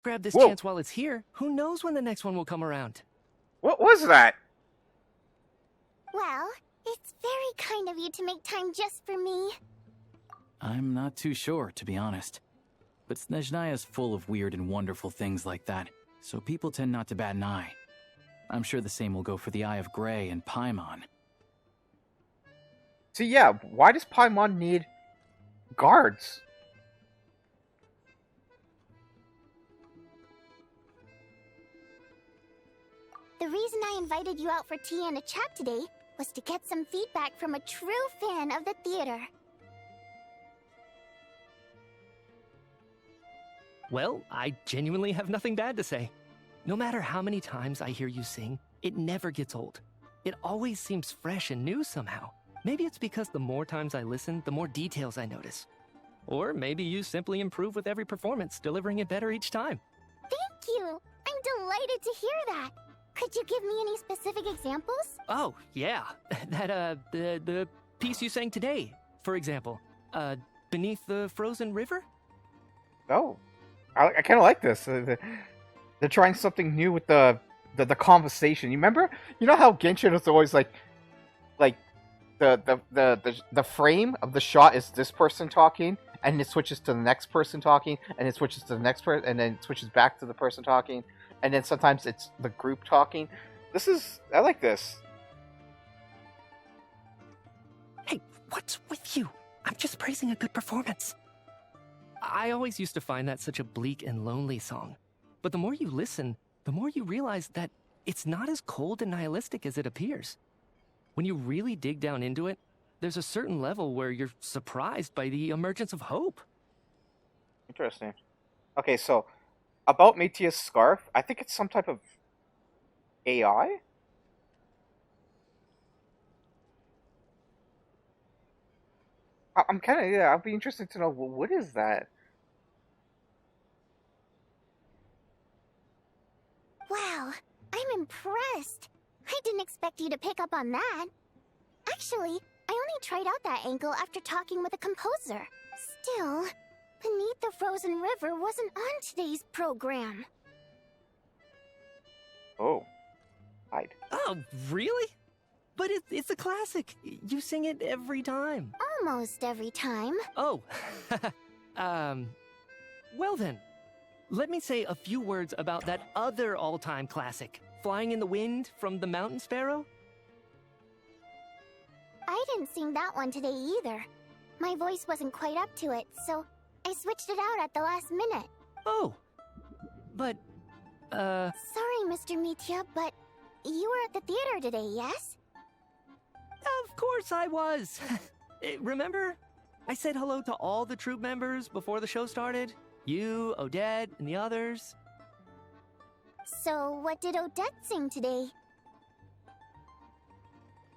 Grab this Whoa. chance while it's here. Who knows when the next one will come around? What was that? Well, it's very kind of you to make time just for me. I'm not too sure, to be honest. But Snezhnaya is full of weird and wonderful things like that, so people tend not to bat an eye. I'm sure the same will go for the Eye of Grey and Paimon. So yeah, why does Paimon need guards? The reason I invited you out for tea and a chat today was to get some feedback from a true fan of the theater. Well, I genuinely have nothing bad to say. No matter how many times I hear you sing, it never gets old. It always seems fresh and new somehow. Maybe it's because the more times I listen, the more details I notice. Or maybe you simply improve with every performance, delivering it better each time. Thank you! I'm delighted to hear that! Could you give me any specific examples? Oh, yeah. The piece you sang today, for example. Beneath the Frozen River? Oh, I kind of like this. They're trying something new with the conversation. You remember? You know how Genshin is always like the frame of the shot is this person talking, and it switches to the next person talking, and it switches to the next person, and then it switches back to the person talking, and then sometimes it's the group talking. I like this. Hey, what's with you? I'm just praising a good performance. I always used to find that such a bleak and lonely song. But the more you listen, the more you realize that it's not as cold and nihilistic as it appears. When you really dig down into it, there's a certain level where you're surprised by the emergence of hope. Interesting. Okay, so about Meitia's scarf, I think it's some type of AI? I'm kind of, yeah, I'll be interested to know, what is that? Wow, I'm impressed. I didn't expect you to pick up on that. Actually, I only tried out that angle after talking with a composer. Still, Beneath the Frozen River wasn't on today's program. Oh. Hide. Oh, really? But it's a classic. You sing it every time. Almost every time. Oh. Well then. Let me say a few words about that other all-time classic, Flying in the Wind from the Mountain Sparrow. I didn't sing that one today either. My voice wasn't quite up to it, so I switched it out at the last minute. Oh. But, Sorry, Mr. Meitia, but you were at the theater today, yes? Of course I was. Remember? I said hello to all the troupe members before the show started. You, Odette, and the others. So, what did Odette sing today?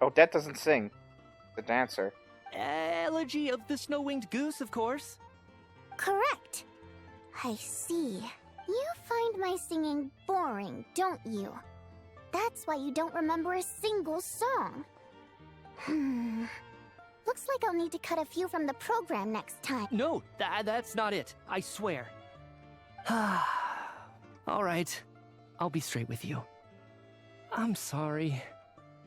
Odette doesn't sing. The dancer. Elegy of the Snow-Winged Goose, of course. Correct. I see. You find my singing boring, don't you? That's why you don't remember a single song. Looks like I'll need to cut a few from the program next time. No, that's not it. I swear. All right. I'll be straight with you. I'm sorry.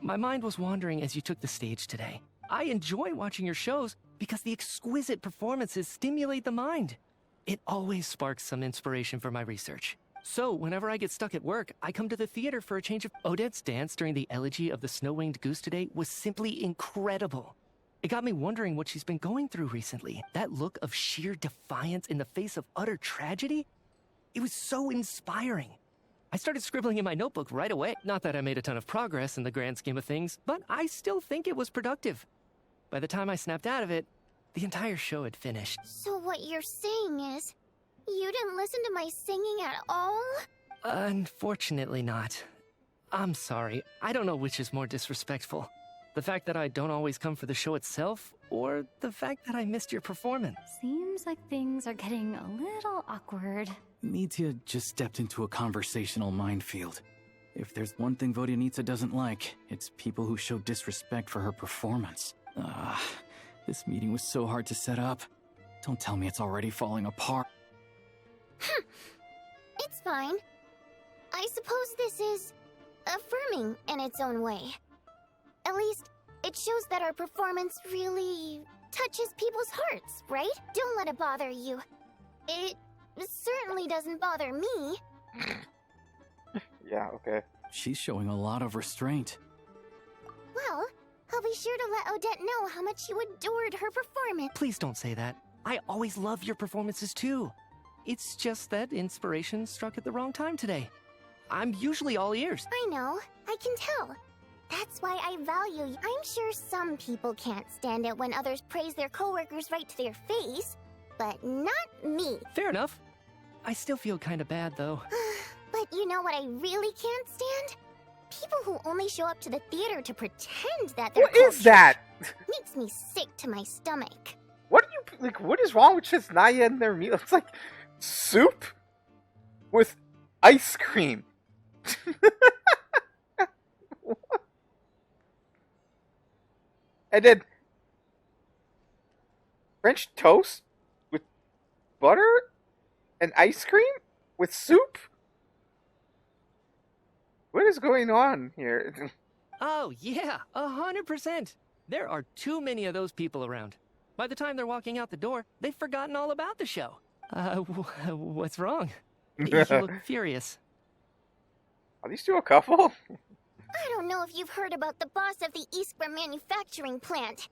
My mind was wandering as you took the stage today. I enjoy watching your shows because the exquisite performances stimulate the mind. It always sparks some inspiration for my research. So, whenever I get stuck at work, I come to the theater for a change of... Odette's dance during the Elegy of the Snow-Winged Goose today was simply incredible. It got me wondering what she's been going through recently. That look of sheer defiance in the face of utter tragedy? It was so inspiring. I started scribbling in my notebook right away. Not that I made a ton of progress in the grand scheme of things, but I still think it was productive. By the time I snapped out of it, the entire show had finished. So what you're saying is, you didn't listen to my singing at all? Unfortunately not. I'm sorry. I don't know which is more disrespectful. The fact that I don't always come for the show itself, or the fact that I missed your performance. Seems like things are getting a little awkward. Meitia just stepped into a conversational minefield. If there's one thing Vodyanitsa doesn't like, it's people who show disrespect for her performance. This meeting was so hard to set up. Don't tell me it's already falling apart. It's fine. I suppose this is affirming in its own way. At least, it shows that our performance really touches people's hearts, right? Don't let it bother you. It certainly doesn't bother me. Yeah, okay. She's showing a lot of restraint. Well, I'll be sure to let Odette know how much you adored her performance. Please don't say that. I always love your performances too. It's just that inspiration struck at the wrong time today. I'm usually all ears. I know, I can tell. That's why I value you. I'm sure some people can't stand it when others praise their coworkers right to their face, but not me. Fair enough. I still feel kind of bad though. But you know what I really can't stand? People who only show up to the theater to pretend that they're What is that? Makes me sick to my stomach. What do you like? What is wrong with Snezhnaya and their meal? It's like soup with ice cream. And then French toast with butter and ice cream with soup? What is going on here? Oh yeah, 100%. There are too many of those people around. By the time they're walking out the door, they've forgotten all about the show. What's wrong? You look furious. Are these two a couple? I don't know if you've heard about the boss of the Iskra manufacturing plant.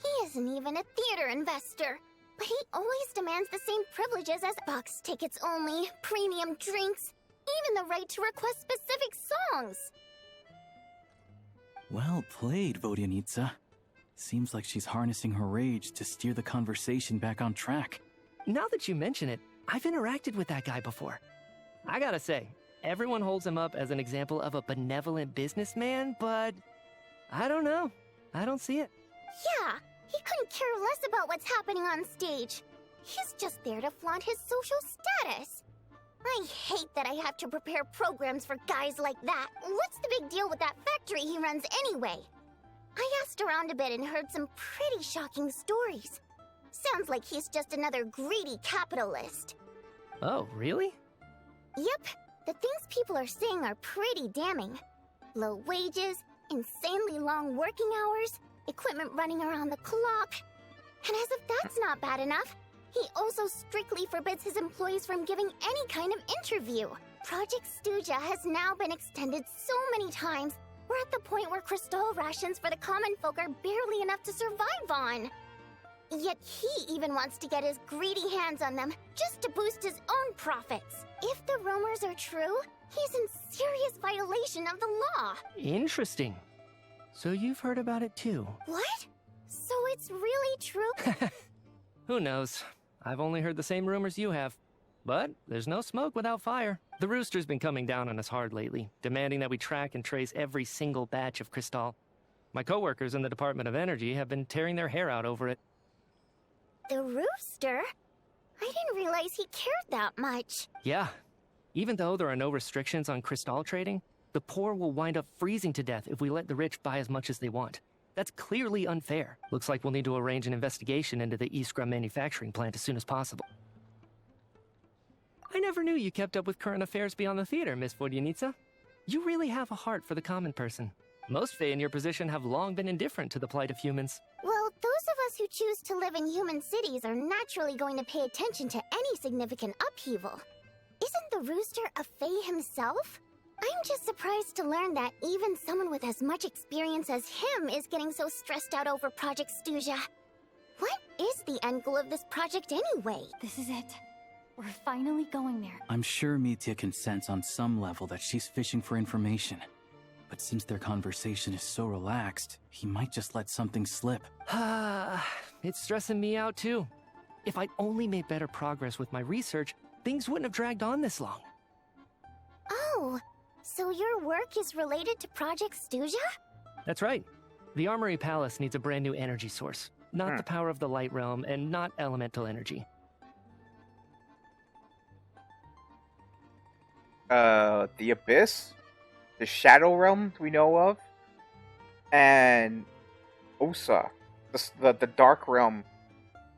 He isn't even a theater investor, but he always demands the same privileges as box tickets only, premium drinks, even the right to request specific songs. Well played, Vodyanitsa. Seems like she's harnessing her rage to steer the conversation back on track. Now that you mention it, I've interacted with that guy before. I gotta say, everyone holds him up as an example of a benevolent businessman, but I don't know. I don't see it. Yeah, he couldn't care less about what's happening on stage. He's just there to flaunt his social status. I hate that I have to prepare programs for guys like that. What's the big deal with that factory he runs anyway? I asked around a bit and heard some pretty shocking stories. Sounds like he's just another greedy capitalist. Oh, really? Yep, the things people are saying are pretty damning. Low wages, insanely long working hours, equipment running around the clock. And as if that's not bad enough, he also strictly forbids his employees from giving any kind of interview. Project Stuja has now been extended so many times, we're at the point where crystal rations for the common folk are barely enough to survive on. Yet he even wants to get his greedy hands on them just to boost his own profits. If the rumors are true, he's in serious violation of the law. Interesting. So you've heard about it too? What? So it's really true? Who knows? I've only heard the same rumors you have. But there's no smoke without fire. The Rooster's been coming down on us hard lately, demanding that we track and trace every single batch of crystal. My coworkers in the Department of Energy have been tearing their hair out over it. The Rooster? I didn't realize he cared that much. Yeah. Even though there are no restrictions on crystal trading, the poor will wind up freezing to death if we let the rich buy as much as they want. That's clearly unfair. Looks like we'll need to arrange an investigation into the Iskra manufacturing plant as soon as possible. I never knew you kept up with current affairs beyond the theater, Miss Vodyanitsa. You really have a heart for the common person. Most Fae in your position have long been indifferent to the plight of humans. Well, those of us who choose to live in human cities are naturally going to pay attention to any significant upheaval. Isn't the Rooster a Fae himself? I'm just surprised to learn that even someone with as much experience as him is getting so stressed out over Project Stuja. What is the end goal of this project anyway? This is it. We're finally going there. I'm sure Mitya can sense on some level that she's fishing for information. But since their conversation is so relaxed, he might just let something slip. It's stressing me out too. If I'd only made better progress with my research, things wouldn't have dragged on this long. Oh, so your work is related to Project Stuja? That's right. The Armory Palace needs a brand new energy source. Not the power of the Light Realm, and not elemental energy. The Abyss, the Shadow Realm we know of, and Osa, the Dark Realm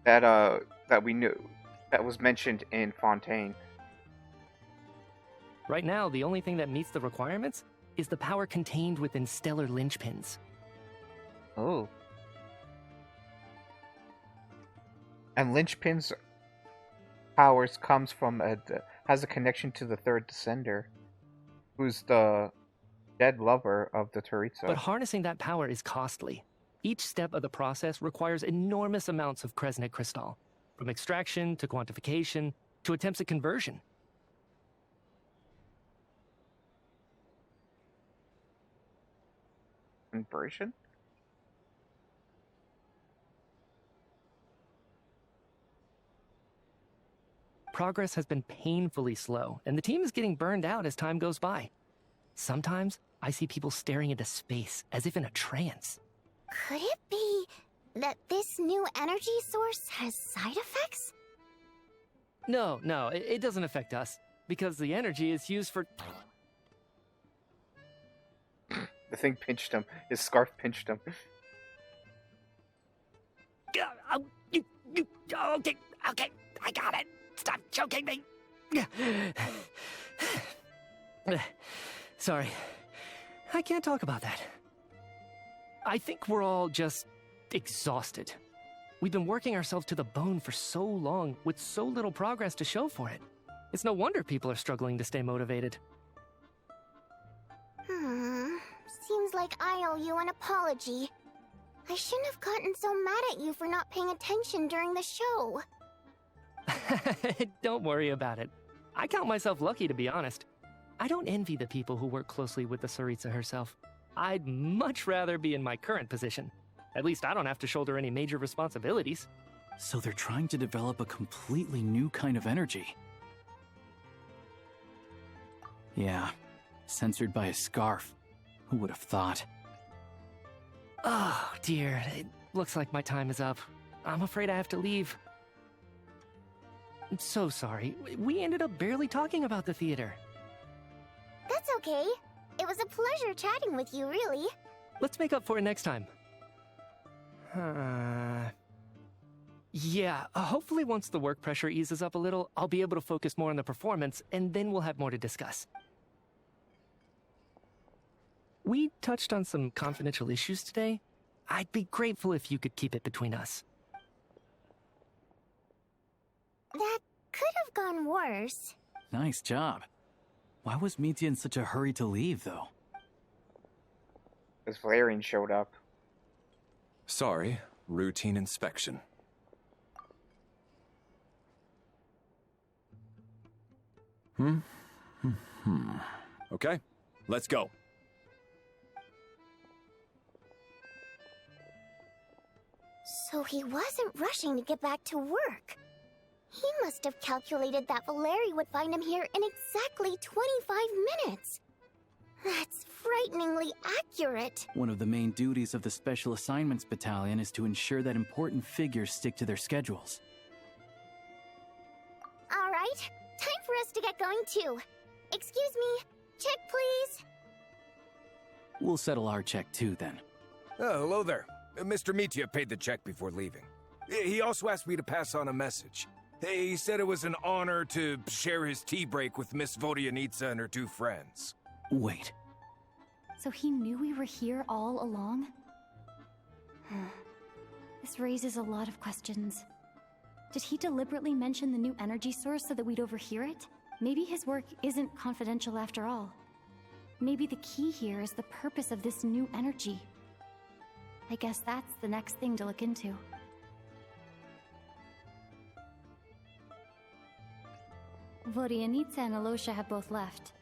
that we knew, that was mentioned in Fontaine. Right now, the only thing that meets the requirements is the power contained within stellar linchpins. Oh. And linchpins powers comes from has a connection to the third descender, who's the dead lover of the Teritsa. But harnessing that power is costly. Each step of the process requires enormous amounts of Kresnik crystal, from extraction to quantification to attempts at conversion. Conversion? Progress has been painfully slow, and the team is getting burned out as time goes by. Sometimes, I see people staring into space, as if in a trance. Could it be that this new energy source has side effects? No, it doesn't affect us, because the energy is used for... The thing pinched him. His scarf pinched him. Okay, I got it. Stop choking me. Sorry, I can't talk about that. I think we're all just exhausted. We've been working ourselves to the bone for so long with so little progress to show for it. It's no wonder people are struggling to stay motivated. Seems like I owe you an apology. I shouldn't have gotten so mad at you for not paying attention during the show. Don't worry about it. I count myself lucky, to be honest. I don't envy the people who work closely with the Tsaritsa herself. I'd much rather be in my current position. At least I don't have to shoulder any major responsibilities. So they're trying to develop a completely new kind of energy. Yeah, censored by a scarf. Who would have thought? Oh, dear. It looks like my time is up. I'm afraid I have to leave. I'm so sorry. We ended up barely talking about the theater. That's okay. It was a pleasure chatting with you, really. Let's make up for it next time. Yeah, hopefully once the work pressure eases up a little, I'll be able to focus more on the performance, and then we'll have more to discuss. We touched on some confidential issues today. I'd be grateful if you could keep it between us. That could have gone worse. Nice job. Why was Mitya in such a hurry to leave, though? Because Valerian showed up. Sorry, routine inspection. Okay, let's go. So he wasn't rushing to get back to work. He must have calculated that Valeri would find him here in exactly 25 minutes. That's frighteningly accurate. One of the main duties of the Special Assignments Battalion is to ensure that important figures stick to their schedules. All right, time for us to get going too. Excuse me, check please. We'll settle our check too, then. Oh, hello there. Mr. Mitya paid the check before leaving. He also asked me to pass on a message. He said it was an honor to share his tea break with Miss Vodyanitsa and her two friends. Wait. So he knew we were here all along? This raises a lot of questions. Did he deliberately mention the new energy source so that we'd overhear it? Maybe his work isn't confidential after all. Maybe the key here is the purpose of this new energy. I guess that's the next thing to look into. Vodyanitsa and Alosha have both left.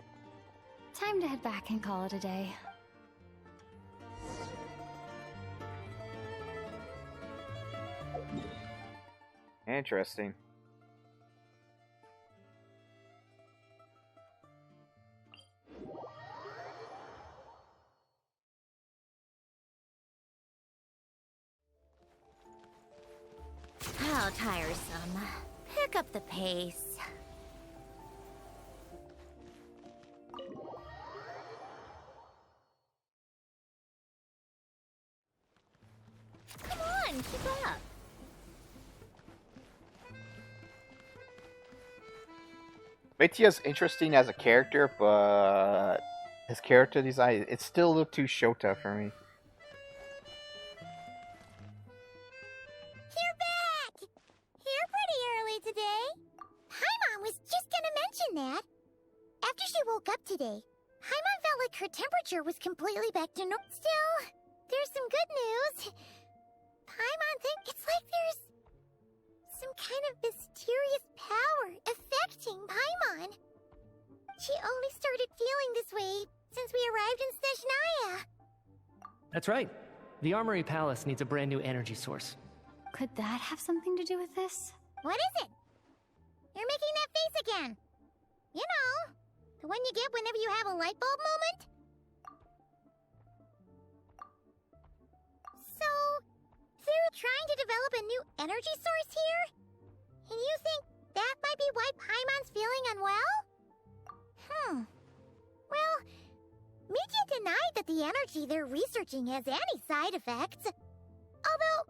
Time to head back and call it a day. Interesting. How tiresome. Pick up the pace. Come on, keep up. Mitya's interesting as a character, but his character design, it's still a little too Shota for me. You're back! Here pretty early today. Paimon was just gonna mention that. After she woke up today, Paimon felt like her temperature was completely back to normal. Still, there's some good news. Paimon thinks it's like there's some kind of mysterious power affecting Paimon. She only started feeling this way since we arrived in Snezhnaya. That's right. The Armory Palace needs a brand new energy source. Could that have something to do with this? What is it? You're making that face again. You know, the one you get whenever you have a light bulb moment? So, they're trying to develop a new energy source here? And you think that might be why Paimon's feeling unwell? Well, Mitya denied that the energy they're researching has any side effects. Although,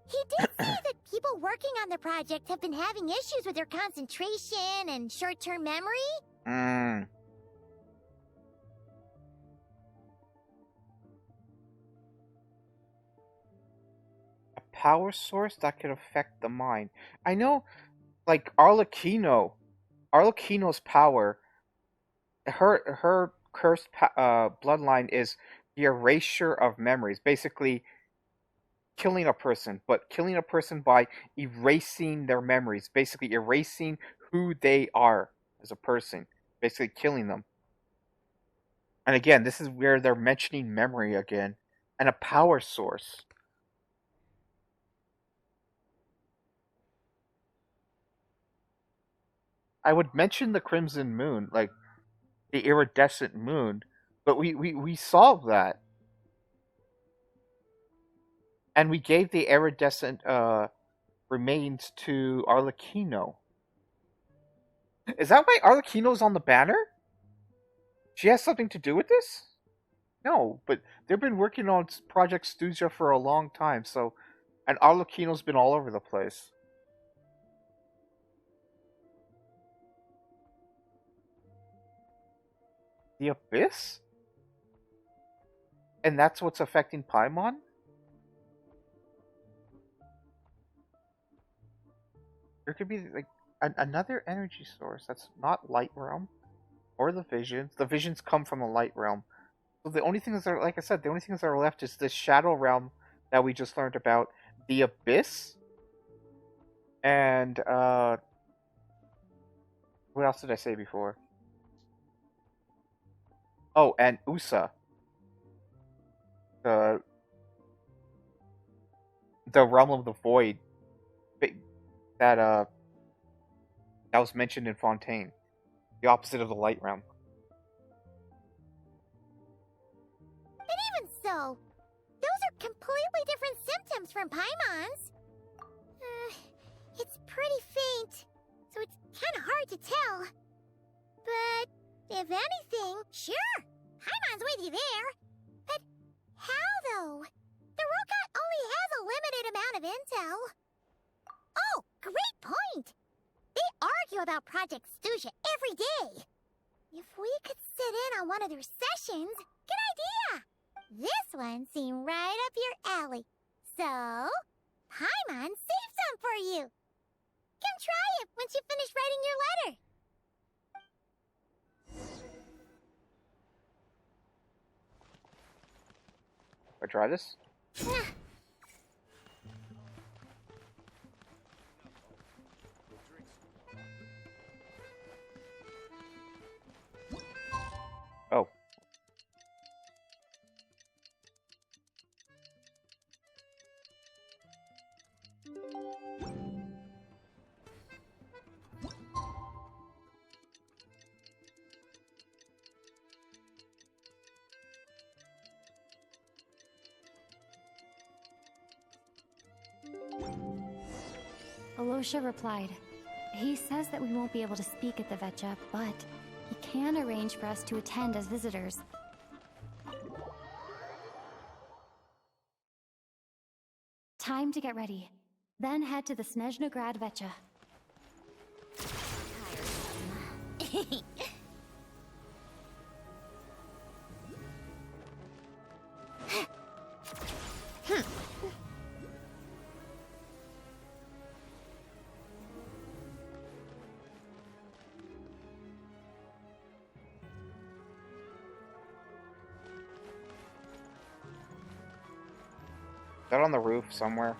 he did say that people working on the project have been having issues with their concentration and short-term memory. A power source that could affect the mind. I know, like, Arlecchino's power, her cursed bloodline is the erasure of memories. Basically, killing a person, but killing a person by erasing their memories. Basically, erasing who they are as a person. Basically, killing them. And again, this is where they're mentioning memory again. And a power source. I would mention the Crimson Moon, like the iridescent moon, but we solved that. And we gave the iridescent remains to Arlecchino. Is that why Arlecchino's on the banner? She has something to do with this? No, but they've been working on Project Stuja for a long time, so... And Arlecchino's been all over the place. The Abyss? And that's what's affecting Paimon? There could be, like, another energy source that's not Light Realm or the Visions. The Visions come from the Light Realm. So the only things that are, like I said, the only things that are left is this Shadow Realm that we just learned about, the Abyss, and what else did I say before? Oh, and Usa. The Realm of the Void that was mentioned in Fontaine. The opposite of the Light Realm. And even so, those are completely different symptoms from Paimon's. It's pretty faint, so it's kind of hard to tell. But if anything, sure, Paimon's with you there. But how, though? The robot only has a limited amount of intel. Oh, great point! They argue about Project Stuja every day. If we could sit in on one of their sessions, good idea! This one seemed right up your alley. So, Paimon saved some for you. Come try it once you finish writing your letter. I try this? Oh. Alosha replied. He says that we won't be able to speak at the Vetcha, but he can arrange for us to attend as visitors. Time to get ready. Then head to the Snezhnaya Vetcha. Is that on the roof somewhere?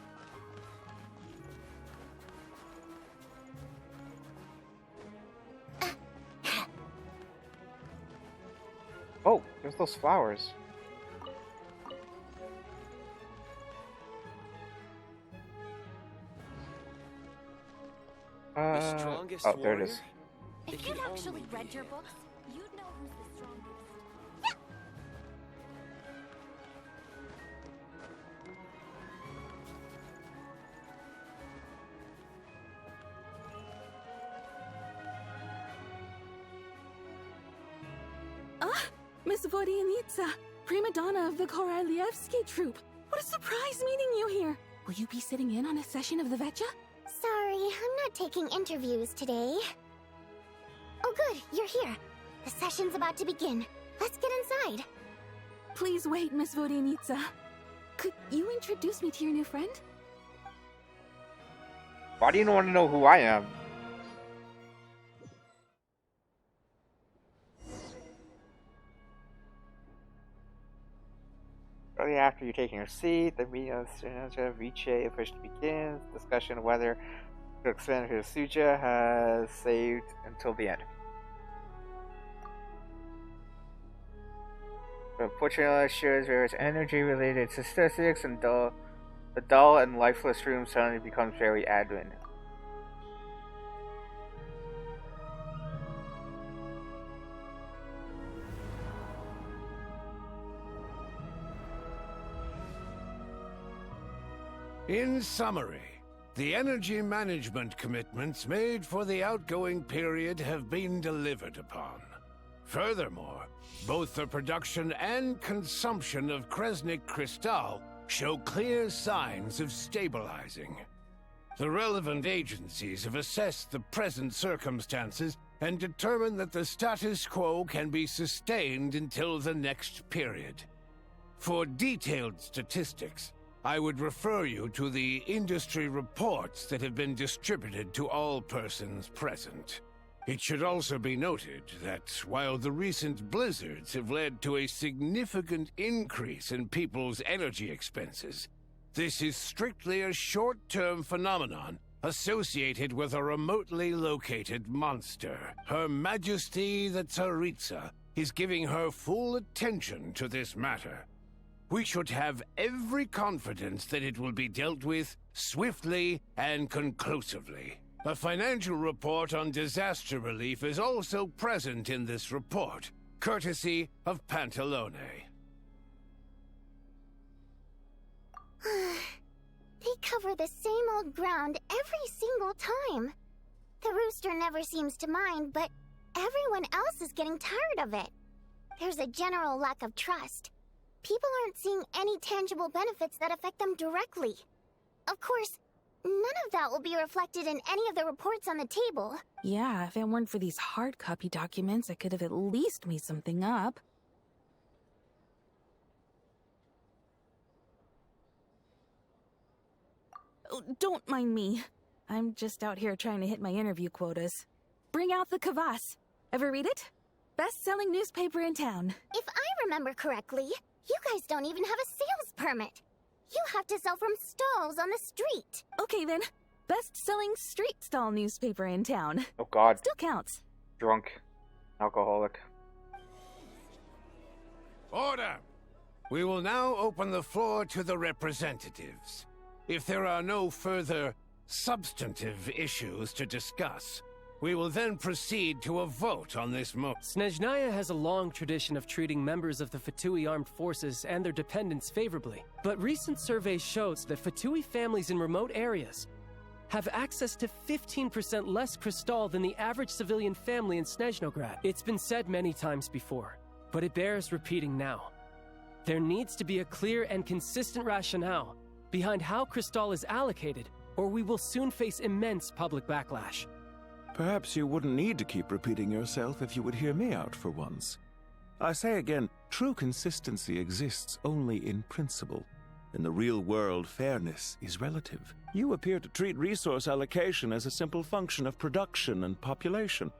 Oh, there's those flowers. The strongest oh, there it is. warrior? If you'd actually read your books, you'd know who's the strongest. Miss Vodyanitsa, prima donna of the Korolievsky troupe. What a surprise meeting you here. Will you be sitting in on a session of the Vetcha? Sorry, I'm not taking interviews today. Oh good, you're here. The session's about to begin. Let's get inside. Please wait, Miss Vodyanitsa. Could you introduce me to your new friend? Why do you want to know who I am? Shortly after you're taking your seat, the meeting of Snezhnaya Viche officially begins. Discussion of whether to expand her Suja has saved until the end. The portrait shows various energy-related statistics, and the dull and lifeless room suddenly becomes very admin. In summary, the energy management commitments made for the outgoing period have been delivered upon. Furthermore, both the production and consumption of Kresnik Crystal show clear signs of stabilizing. The relevant agencies have assessed the present circumstances and determined that the status quo can be sustained until the next period. For detailed statistics, I would refer you to the industry reports that have been distributed to all persons present. It should also be noted that while the recent blizzards have led to a significant increase in people's energy expenses, this is strictly a short-term phenomenon associated with a remotely located monster. Her Majesty the Tsaritsa is giving her full attention to this matter. We should have every confidence that it will be dealt with swiftly and conclusively. A financial report on disaster relief is also present in this report, courtesy of Pantalone. They cover the same old ground every single time. The rooster never seems to mind, but everyone else is getting tired of it. There's a general lack of trust. People aren't seeing any tangible benefits that affect them directly. Of course, none of that will be reflected in any of the reports on the table. Yeah, if it weren't for these hard copy documents, I could have at least made something up. Oh, don't mind me. I'm just out here trying to hit my interview quotas. Bring out the Kvass. Ever read it? Best-selling newspaper in town. If I remember correctly, you guys don't even have a sales permit. You have to sell from stalls on the street. Okay then, best-selling street stall newspaper in town. Oh god. Still counts. Drunk. Alcoholic. Order! We will now open the floor to the representatives. If there are no further substantive issues to discuss, we will then proceed to a vote on this motion. Snezhnaya has a long tradition of treating members of the Fatui armed forces and their dependents favorably. But recent surveys shows that Fatui families in remote areas have access to 15% less crystal than the average civilian family in Snezhnograd. It's been said many times before, but it bears repeating now. There needs to be a clear and consistent rationale behind how crystal is allocated, or we will soon face immense public backlash. Perhaps you wouldn't need to keep repeating yourself if you would hear me out for once. I say again, true consistency exists only in principle. In the real world, fairness is relative. You appear to treat resource allocation as a simple function of production and population.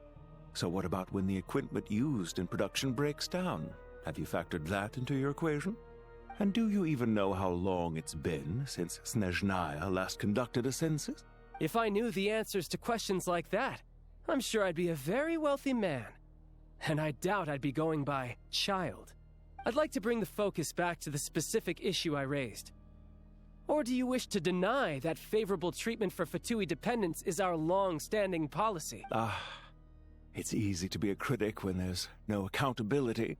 So what about when the equipment used in production breaks down? Have you factored that into your equation? And do you even know how long it's been since Snezhnaya last conducted a census? If I knew the answers to questions like that, I'm sure I'd be a very wealthy man. And I doubt I'd be going by child. I'd like to bring the focus back to the specific issue I raised. Or do you wish to deny that favorable treatment for Fatui dependents is our long-standing policy? It's easy to be a critic when there's no accountability.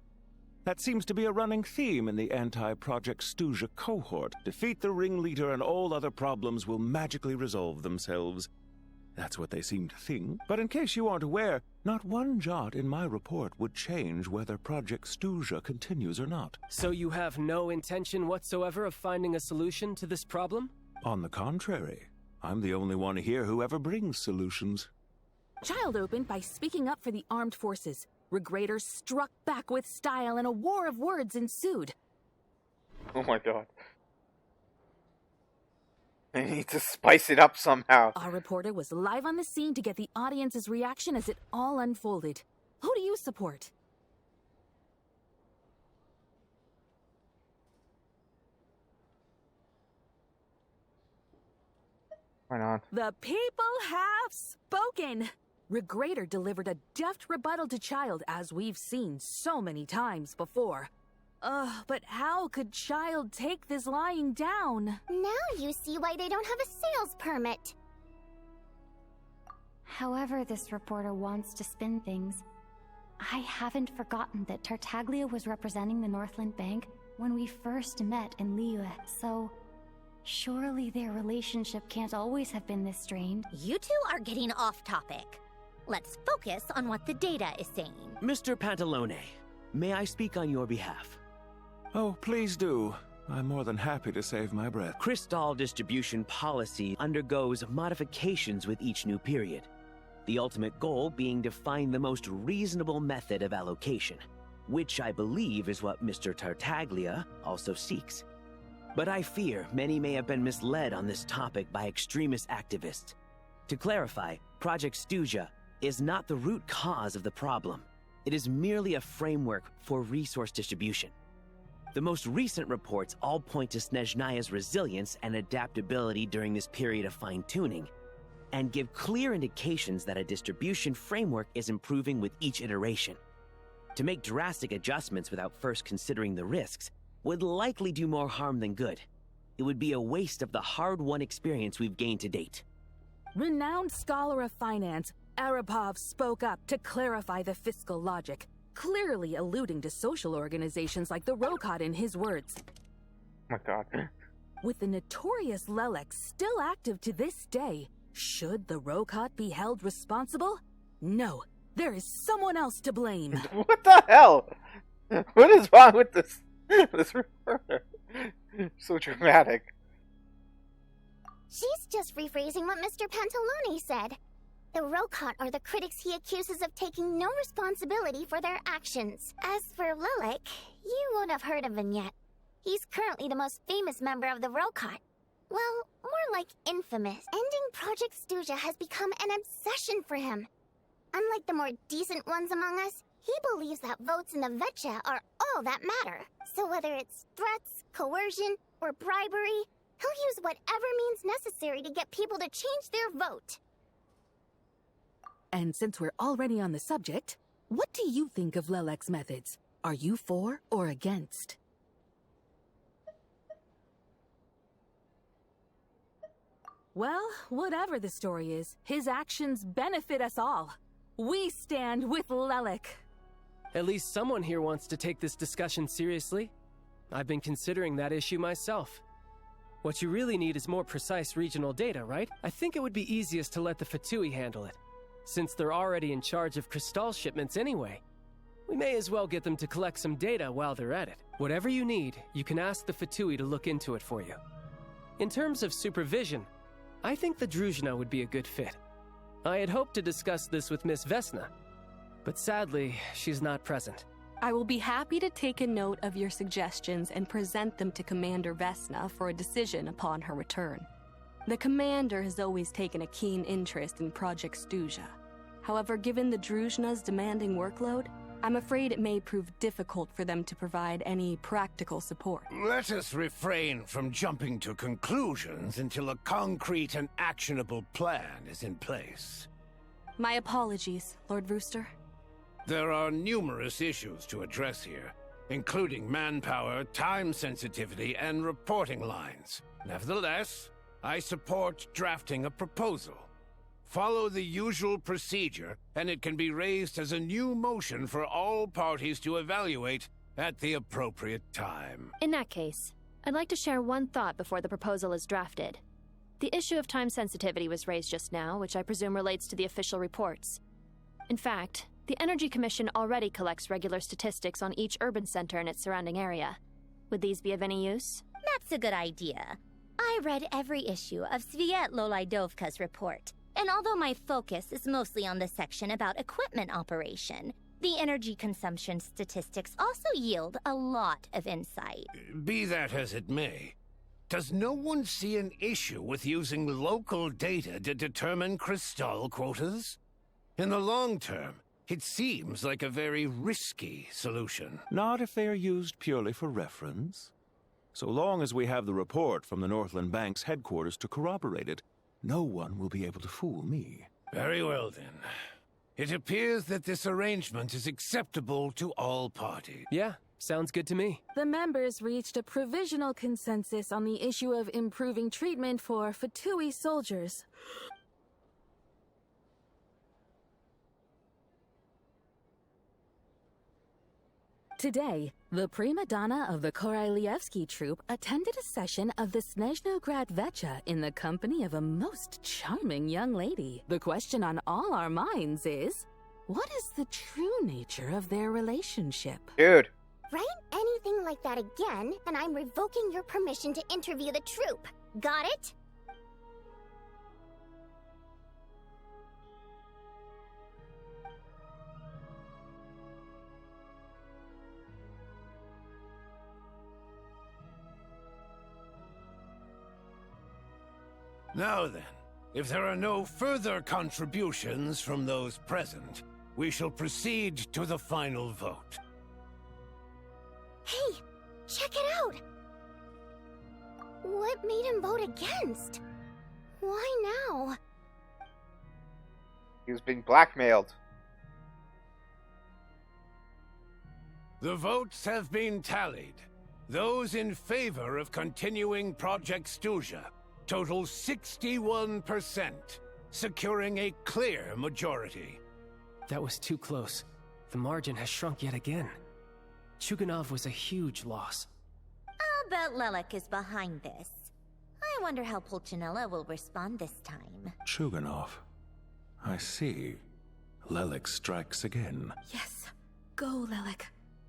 That seems to be a running theme in the anti-Project Stuzha cohort. Defeat the ringleader and all other problems will magically resolve themselves. That's what they seem to think. But in case you aren't aware, not one jot in my report would change whether Project Stuzha continues or not. So you have no intention whatsoever of finding a solution to this problem? On the contrary, I'm the only one here who ever brings solutions. Child opened by speaking up for the armed forces. Regrator struck back with style and a war of words ensued. Oh my god. They need to spice it up somehow. Our reporter was live on the scene to get the audience's reaction as it all unfolded. Who do you support? Why not? The people have spoken! Regrator delivered a deft rebuttal to Child, as we've seen so many times before. But how could Child take this lying down? Now you see why they don't have a sales permit. However this reporter wants to spin things, I haven't forgotten that Tartaglia was representing the Northland Bank when we first met in Liyue, so surely their relationship can't always have been this strained. You two are getting off topic. Let's focus on what the data is saying. Mr. Pantalone, may I speak on your behalf? Oh, please do. I'm more than happy to save my breath. Crystal distribution policy undergoes modifications with each new period. The ultimate goal being to find the most reasonable method of allocation, which I believe is what Mr. Tartaglia also seeks. But I fear many may have been misled on this topic by extremist activists. To clarify, Project Stuzha is not the root cause of the problem. It is merely a framework for resource distribution. The most recent reports all point to Snezhnaya's resilience and adaptability during this period of fine-tuning, and give clear indications that a distribution framework is improving with each iteration. To make drastic adjustments without first considering the risks would likely do more harm than good. It would be a waste of the hard-won experience we've gained to date. Renowned scholar of finance, Arapov spoke up to clarify the fiscal logic, clearly alluding to social organizations like the Rokot in his words. Oh my god. With the notorious Lelek still active to this day, should the Rokot be held responsible? No, there is someone else to blame. What the hell? What is wrong with this reporter? So dramatic. She's just rephrasing what Mr. Pantalone said. The Rokot are the critics he accuses of taking no responsibility for their actions. As for Lilik, you won't have heard of him yet. He's currently the most famous member of the Rokot. Well, more like infamous. Ending Project Stuzha has become an obsession for him. Unlike the more decent ones among us, he believes that votes in the Vetcha are all that matter. So whether it's threats, coercion, or bribery, he'll use whatever means necessary to get people to change their vote. And since we're already on the subject, what do you think of Lelek's methods? Are you for or against? Well, whatever the story is, his actions benefit us all. We stand with Lelek. At least someone here wants to take this discussion seriously. I've been considering that issue myself. What you really need is more precise regional data, right? I think it would be easiest to let the Fatui handle it, since they're already in charge of Crystal shipments anyway. We may as well get them to collect some data while they're at it. Whatever you need, you can ask the Fatui to look into it for you. In terms of supervision, I think the Druzhna would be a good fit. I had hoped to discuss this with Miss Vesna, but sadly, she's not present. I will be happy to take a note of your suggestions and present them to Commander Vesna for a decision upon her return. The Commander has always taken a keen interest in Project Stuzha. However, given the Druzhna's demanding workload, I'm afraid it may prove difficult for them to provide any practical support. Let us refrain from jumping to conclusions until a concrete and actionable plan is in place. My apologies, Lord Rooster. There are numerous issues to address here, including manpower, time sensitivity, and reporting lines. Nevertheless, I support drafting a proposal. Follow the usual procedure, and it can be raised as a new motion for all parties to evaluate at the appropriate time. In that case, I'd like to share one thought before the proposal is drafted. The issue of time sensitivity was raised just now, which I presume relates to the official reports. In fact, the Energy Commission already collects regular statistics on each urban center and its surrounding area. Would these be of any use? That's a good idea. I read every issue of Sviet-Lolaidovka's report. And although my focus is mostly on the section about equipment operation, the energy consumption statistics also yield a lot of insight. Be that as it may, does no one see an issue with using local data to determine crystal quotas? In the long term, it seems like a very risky solution. Not if they are used purely for reference. So long as we have the report from the Northland Bank's headquarters to corroborate it, no one will be able to fool me. Very well, then. It appears that this arrangement is acceptable to all parties. Yeah, sounds good to me. The members reached a provisional consensus on the issue of improving treatment for Fatui soldiers. Today, the prima donna of the Korailievsky troupe attended a session of the Snezhnograd Vecha in the company of a most charming young lady. The question on all our minds is, what is the true nature of their relationship? Dude. Write anything like that again, and I'm revoking your permission to interview the troupe. Got it? Now then, if there are no further contributions from those present, we shall proceed to the final vote. Hey, check it out! What made him vote against? Why now? He was being blackmailed. The votes have been tallied. Those in favor of continuing Project Stuzha total 61%, securing a clear majority. That was too close. The margin has shrunk yet again. Chuganov was a huge loss. I'll bet Lelek is behind this. I wonder how Pulcinella will respond this time. Chuganov. I see. Lelek strikes again. Yes. Go, Lelek.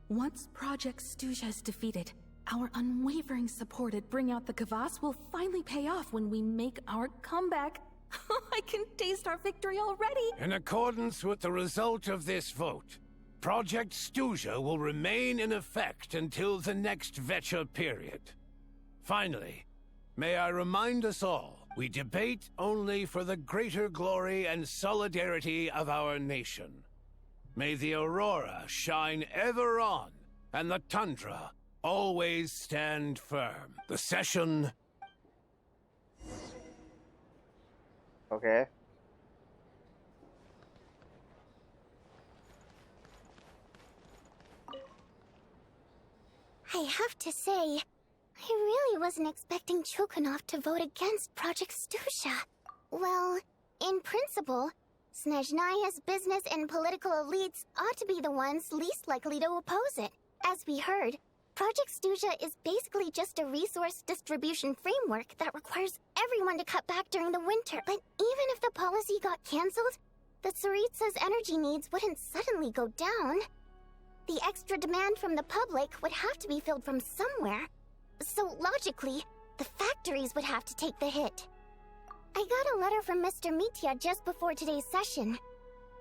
Once Project Stuzha is defeated, our unwavering support at Bring Out the Kvass will finally pay off when we make our comeback. I can taste our victory already! In accordance with the result of this vote, Project Stuzha will remain in effect until the next Vecha period. Finally, may I remind us all, we debate only for the greater glory and solidarity of our nation. May the aurora shine ever on, and the tundra always stand firm. The session... Okay. I have to say, I really wasn't expecting Chuganov to vote against Project Stuzha. Well, in principle, Snezhnaya's business and political elites ought to be the ones least likely to oppose it. As we heard, Project Stuzha is basically just a resource distribution framework that requires everyone to cut back during the winter. But even if the policy got cancelled, the Tsaritsa's energy needs wouldn't suddenly go down. The extra demand from the public would have to be filled from somewhere. So logically, the factories would have to take the hit. I got a letter from Mr. Mitya just before today's session.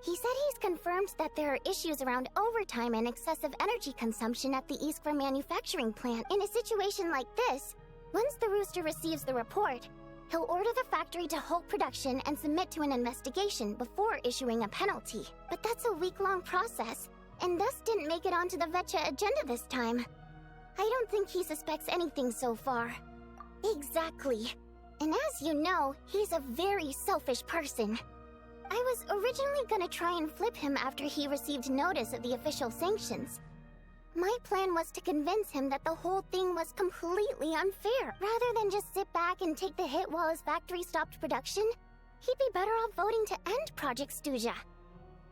He said he's confirmed that there are issues around overtime and excessive energy consumption at the Iskra manufacturing plant. In a situation like this, once the Rooster receives the report, he'll order the factory to halt production and submit to an investigation before issuing a penalty. But that's a week-long process, and thus didn't make it onto the Vetcha agenda this time. I don't think he suspects anything so far. Exactly. And as you know, he's a very selfish person. I was originally gonna try and flip him after he received notice of the official sanctions. My plan was to convince him that the whole thing was completely unfair. Rather than just sit back and take the hit while his factory stopped production, he'd be better off voting to end Project Stuja.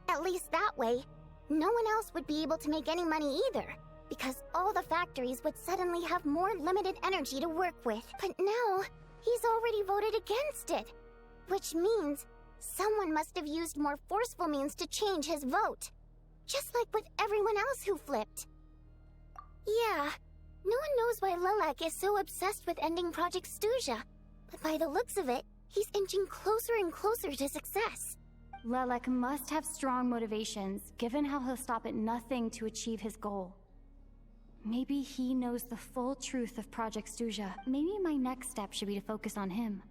At least that way, no one else would be able to make any money either, because all the factories would suddenly have more limited energy to work with. But now, he's already voted against it, which means someone must have used more forceful means to change his vote. Just like with everyone else who flipped. Yeah, no one knows why Lilac is so obsessed with ending Project Stuja, but by the looks of it, he's inching closer and closer to success. Lilac must have strong motivations, given how he'll stop at nothing to achieve his goal. Maybe he knows the full truth of Project Stuja. Maybe my next step should be to focus on him.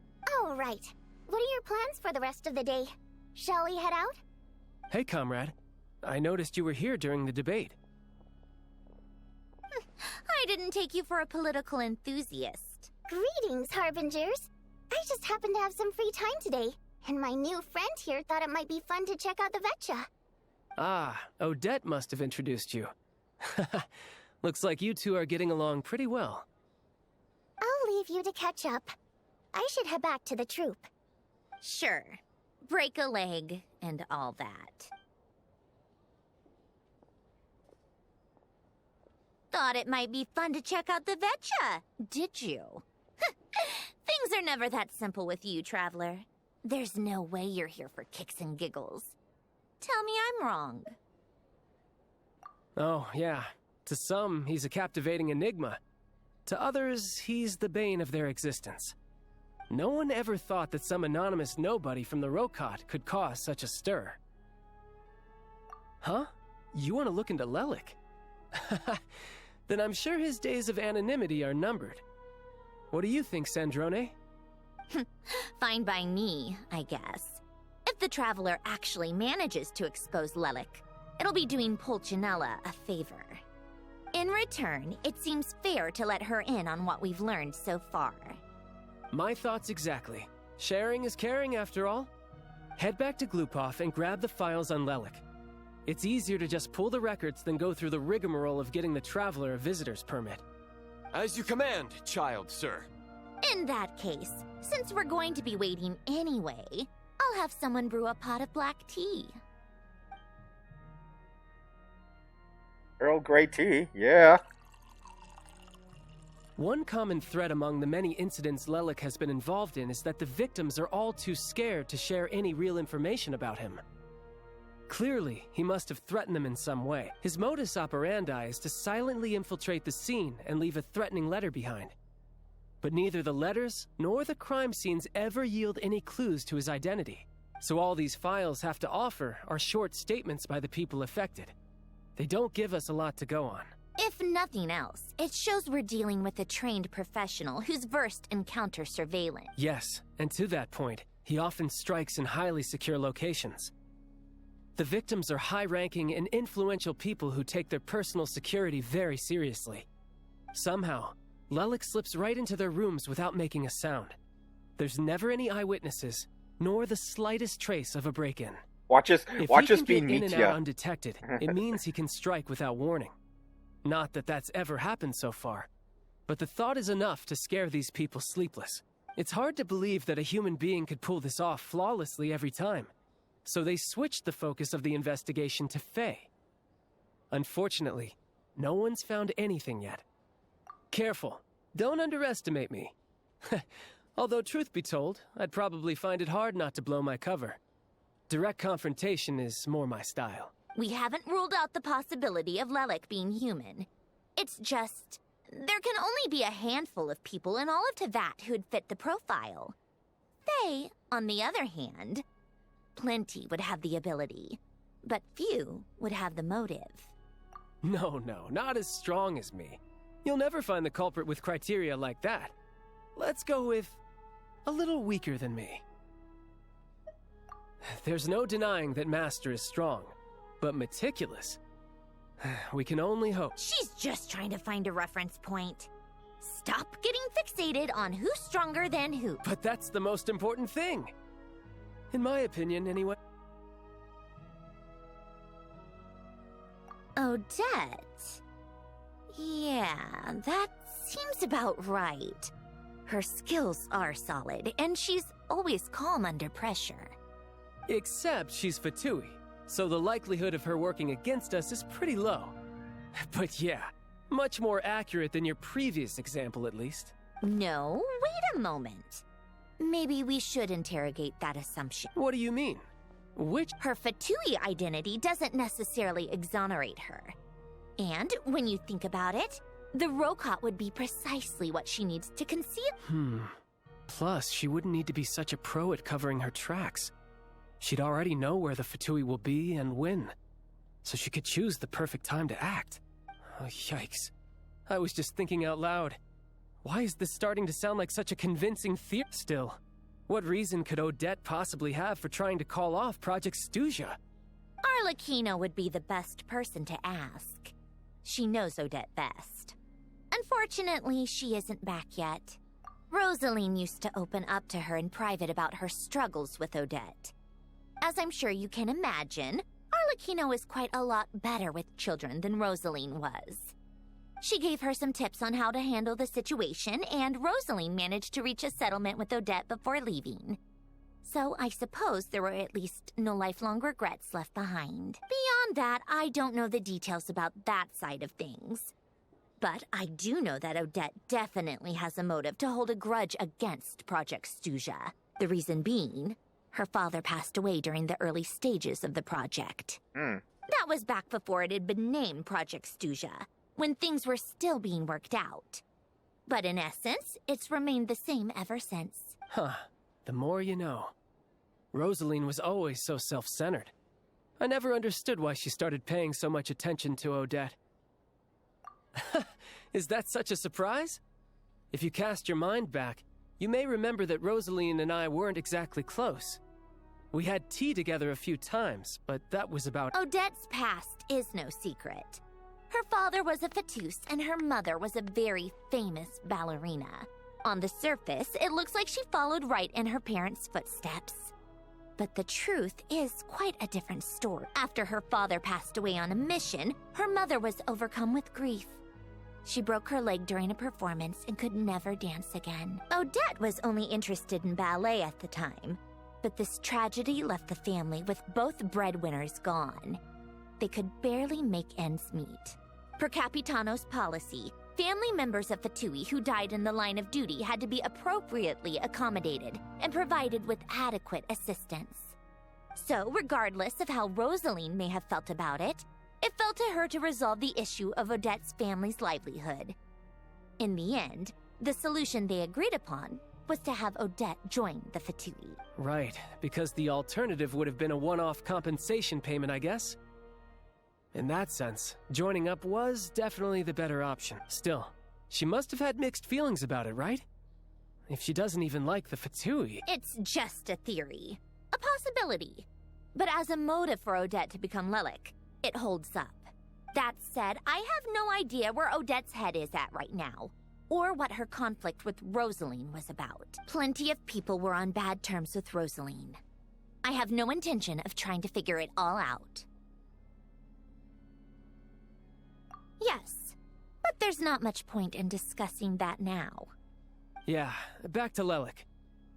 All right. What are your plans for the rest of the day? Shall we head out? Hey, comrade. I noticed you were here during the debate. I didn't take you for a political enthusiast. Greetings, Harbingers. I just happened to have some free time today, and my new friend here thought it might be fun to check out the Vetcha. Ah, Odette must have introduced you. Looks like you two are getting along pretty well. I'll leave you to catch up. I should head back to the troop. Sure. Break a leg and all that. Thought it might be fun to check out the Vetcha, did you? Things are never that simple with you, Traveler. There's no way you're here for kicks and giggles. Tell me I'm wrong. Oh, yeah. To some, he's a captivating enigma. To others, he's the bane of their existence. No one ever thought that some anonymous nobody from the Rokot could cause such a stir. Huh? You want to look into Lelik? Then I'm sure his days of anonymity are numbered. What do you think, Sandrone? Fine by me, I guess. If the Traveler actually manages to expose Lelik, it'll be doing Pulcinella a favor. In return, it seems fair to let her in on what we've learned so far. My thoughts exactly. Sharing is caring, after all. Head back to Glupov and grab the files on Lelik. It's easier to just pull the records than go through the rigmarole of getting the Traveler a visitor's permit. As you command, child, sir. In that case, since we're going to be waiting anyway, I'll have someone brew a pot of black tea. Earl Grey tea, yeah. One common thread among the many incidents Lelik has been involved in is that the victims are all too scared to share any real information about him. Clearly, he must have threatened them in some way. His modus operandi is to silently infiltrate the scene and leave a threatening letter behind. But neither the letters nor the crime scenes ever yield any clues to his identity. So all these files have to offer are short statements by the people affected. They don't give us a lot to go on. If nothing else, it shows we're dealing with a trained professional who's versed in counter surveillance. Yes, and to that point, he often strikes in highly secure locations. The victims are high-ranking and influential people who take their personal security very seriously. Somehow, Lelik slips right into their rooms without making a sound. There's never any eyewitnesses, nor the slightest trace of a break-in. Watch us If being he can get in and out Mitya. undetected, it means he can strike without warning. Not that that's ever happened so far, but the thought is enough to scare these people sleepless. It's hard to believe that a human being could pull this off flawlessly every time, so they switched the focus of the investigation to Faye. Unfortunately, no one's found anything yet. Careful, don't underestimate me. Although truth be told, I'd probably find it hard not to blow my cover. Direct confrontation is more my style. We haven't ruled out the possibility of Lelik being human. It's just, there can only be a handful of people in all of Teyvat who'd fit the profile. Faye On the other hand, plenty would have the ability, but few would have the motive. No, not as strong as me. You'll never find the culprit with criteria like that. Let's go with a little weaker than me. There's no denying that Master is strong, but meticulous. We can only hope. She's just trying to find a reference point. Stop getting fixated on who's stronger than who. But that's the most important thing. In my opinion, anyway. Odette. Yeah, that seems about right. Her skills are solid, and she's always calm under pressure. Except she's Fatui, so the likelihood of her working against us is pretty low. But yeah, much more accurate than your previous example, at least. No, wait a moment. Maybe we should interrogate that assumption. What do you mean? Which? Her Fatui identity doesn't necessarily exonerate her. And when you think about it, the Rokot would be precisely what she needs to conceal. Plus, she wouldn't need to be such a pro at covering her tracks. She'd already know where the Fatui will be and when, so she could choose the perfect time to act. Oh, yikes. I was just thinking out loud. Why is this starting to sound like such a convincing theory still? What reason could Odette possibly have for trying to call off Project Stuzha? Arlecchino would be the best person to ask. She knows Odette best. Unfortunately, she isn't back yet. Rosaline used to open up to her in private about her struggles with Odette. As I'm sure you can imagine, Arlecchino is quite a lot better with children than Rosaline was. She gave her some tips on how to handle the situation, and Rosaline managed to reach a settlement with Odette before leaving. So I suppose there were at least no lifelong regrets left behind. Beyond that, I don't know the details about that side of things. But I do know that Odette definitely has a motive to hold a grudge against Project Stuzha. The reason being, her father passed away during the early stages of the project. That was back before it had been named Project Stuzha, when things were still being worked out. But in essence, it's remained the same ever since. The more you know. Rosaline was always so self-centered. I never understood why she started paying so much attention to Odette. Is that such a surprise? If you cast your mind back, you may remember that Rosaline and I weren't exactly close. We had tea together a few times, but that was about— Odette's past is no secret. Her father was a Fatus, and her mother was a very famous ballerina. On the surface, it looks like she followed right in her parents' footsteps. But the truth is quite a different story. After her father passed away on a mission, her mother was overcome with grief. She broke her leg during a performance and could never dance again. Odette was only interested in ballet at the time, but this tragedy left the family with both breadwinners gone. They could barely make ends meet. Per Capitano's policy, family members of Fatui who died in the line of duty had to be appropriately accommodated and provided with adequate assistance. So, regardless of how Rosaline may have felt about it, it fell to her to resolve the issue of Odette's family's livelihood. In the end, the solution they agreed upon was to have Odette join the Fatui. Right, because the alternative would have been a one-off compensation payment, I guess. In that sense, joining up was definitely the better option. Still, she must have had mixed feelings about it, right? If she doesn't even like the Fatui— It's just a theory. A possibility. But as a motive for Odette to become Lelik, it holds up. That said, I have no idea where Odette's head is at right now, or what her conflict with Rosaline was about. Plenty of people were on bad terms with Rosaline. I have no intention of trying to figure it all out. Yes, but there's not much point in discussing that now. Yeah, back to Lelik.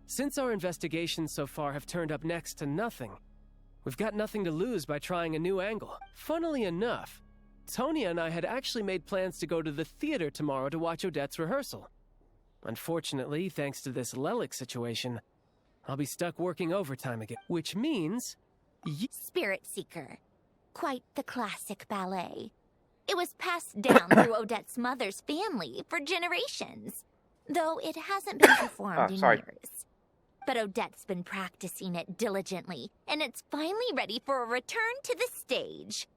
Since our investigations so far have turned up next to nothing, we've got nothing to lose by trying a new angle. Funnily enough, Tonya and I had actually made plans to go to the theater tomorrow to watch Odette's rehearsal. Unfortunately, thanks to this Lelik situation, I'll be stuck working overtime again, which means— Spirit Seeker. Quite the classic ballet. It was passed down through Odette's mother's family for generations, though it hasn't been performed in years. but Odette's been practicing it diligently, and it's finally ready for a return to the stage.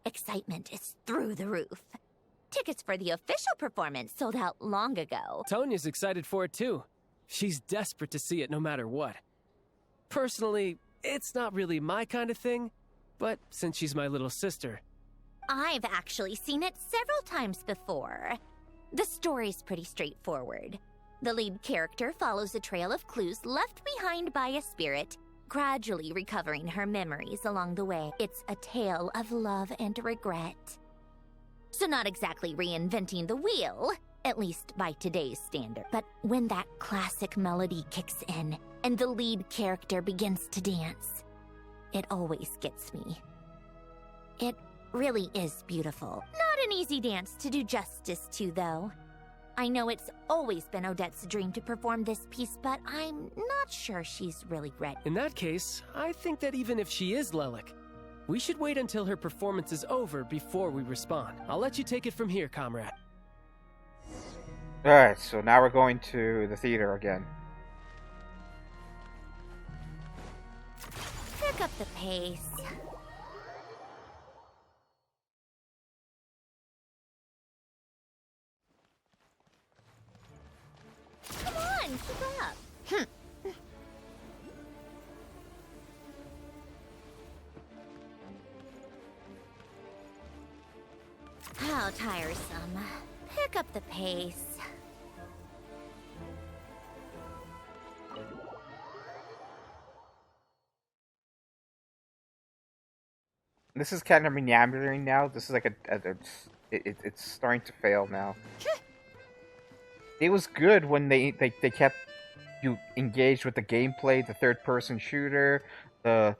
Excitement is through the roof. Tickets for the official performance sold out long ago. Tonya's excited for it too. She's desperate to see it no matter what. Personally, it's not really my kind of thing, but since she's my little sister... I've actually seen it several times before. The story's pretty straightforward. The lead character follows a trail of clues left behind by a spirit, gradually recovering her memories along the way. It's a tale of love and regret. So not exactly reinventing the wheel, at least by today's standard. But when that classic melody kicks in and the lead character begins to dance, it always gets me. It really is beautiful. Not an easy dance to do justice to, though. I know it's always been Odette's dream to perform this piece, but I'm not sure she's really ready. In that case, I think that even if she is Lelik, we should wait until her performance is over before we respond. I'll let you take it from here, comrade. Alright, so now we're going to the theater again. Pick up the pace. Come on, keep up. How tiresome. Pick up the pace. This is kind of meandering now. This is like it's starting to fail now. It was good when they kept you engaged with the gameplay, the third-person shooter, the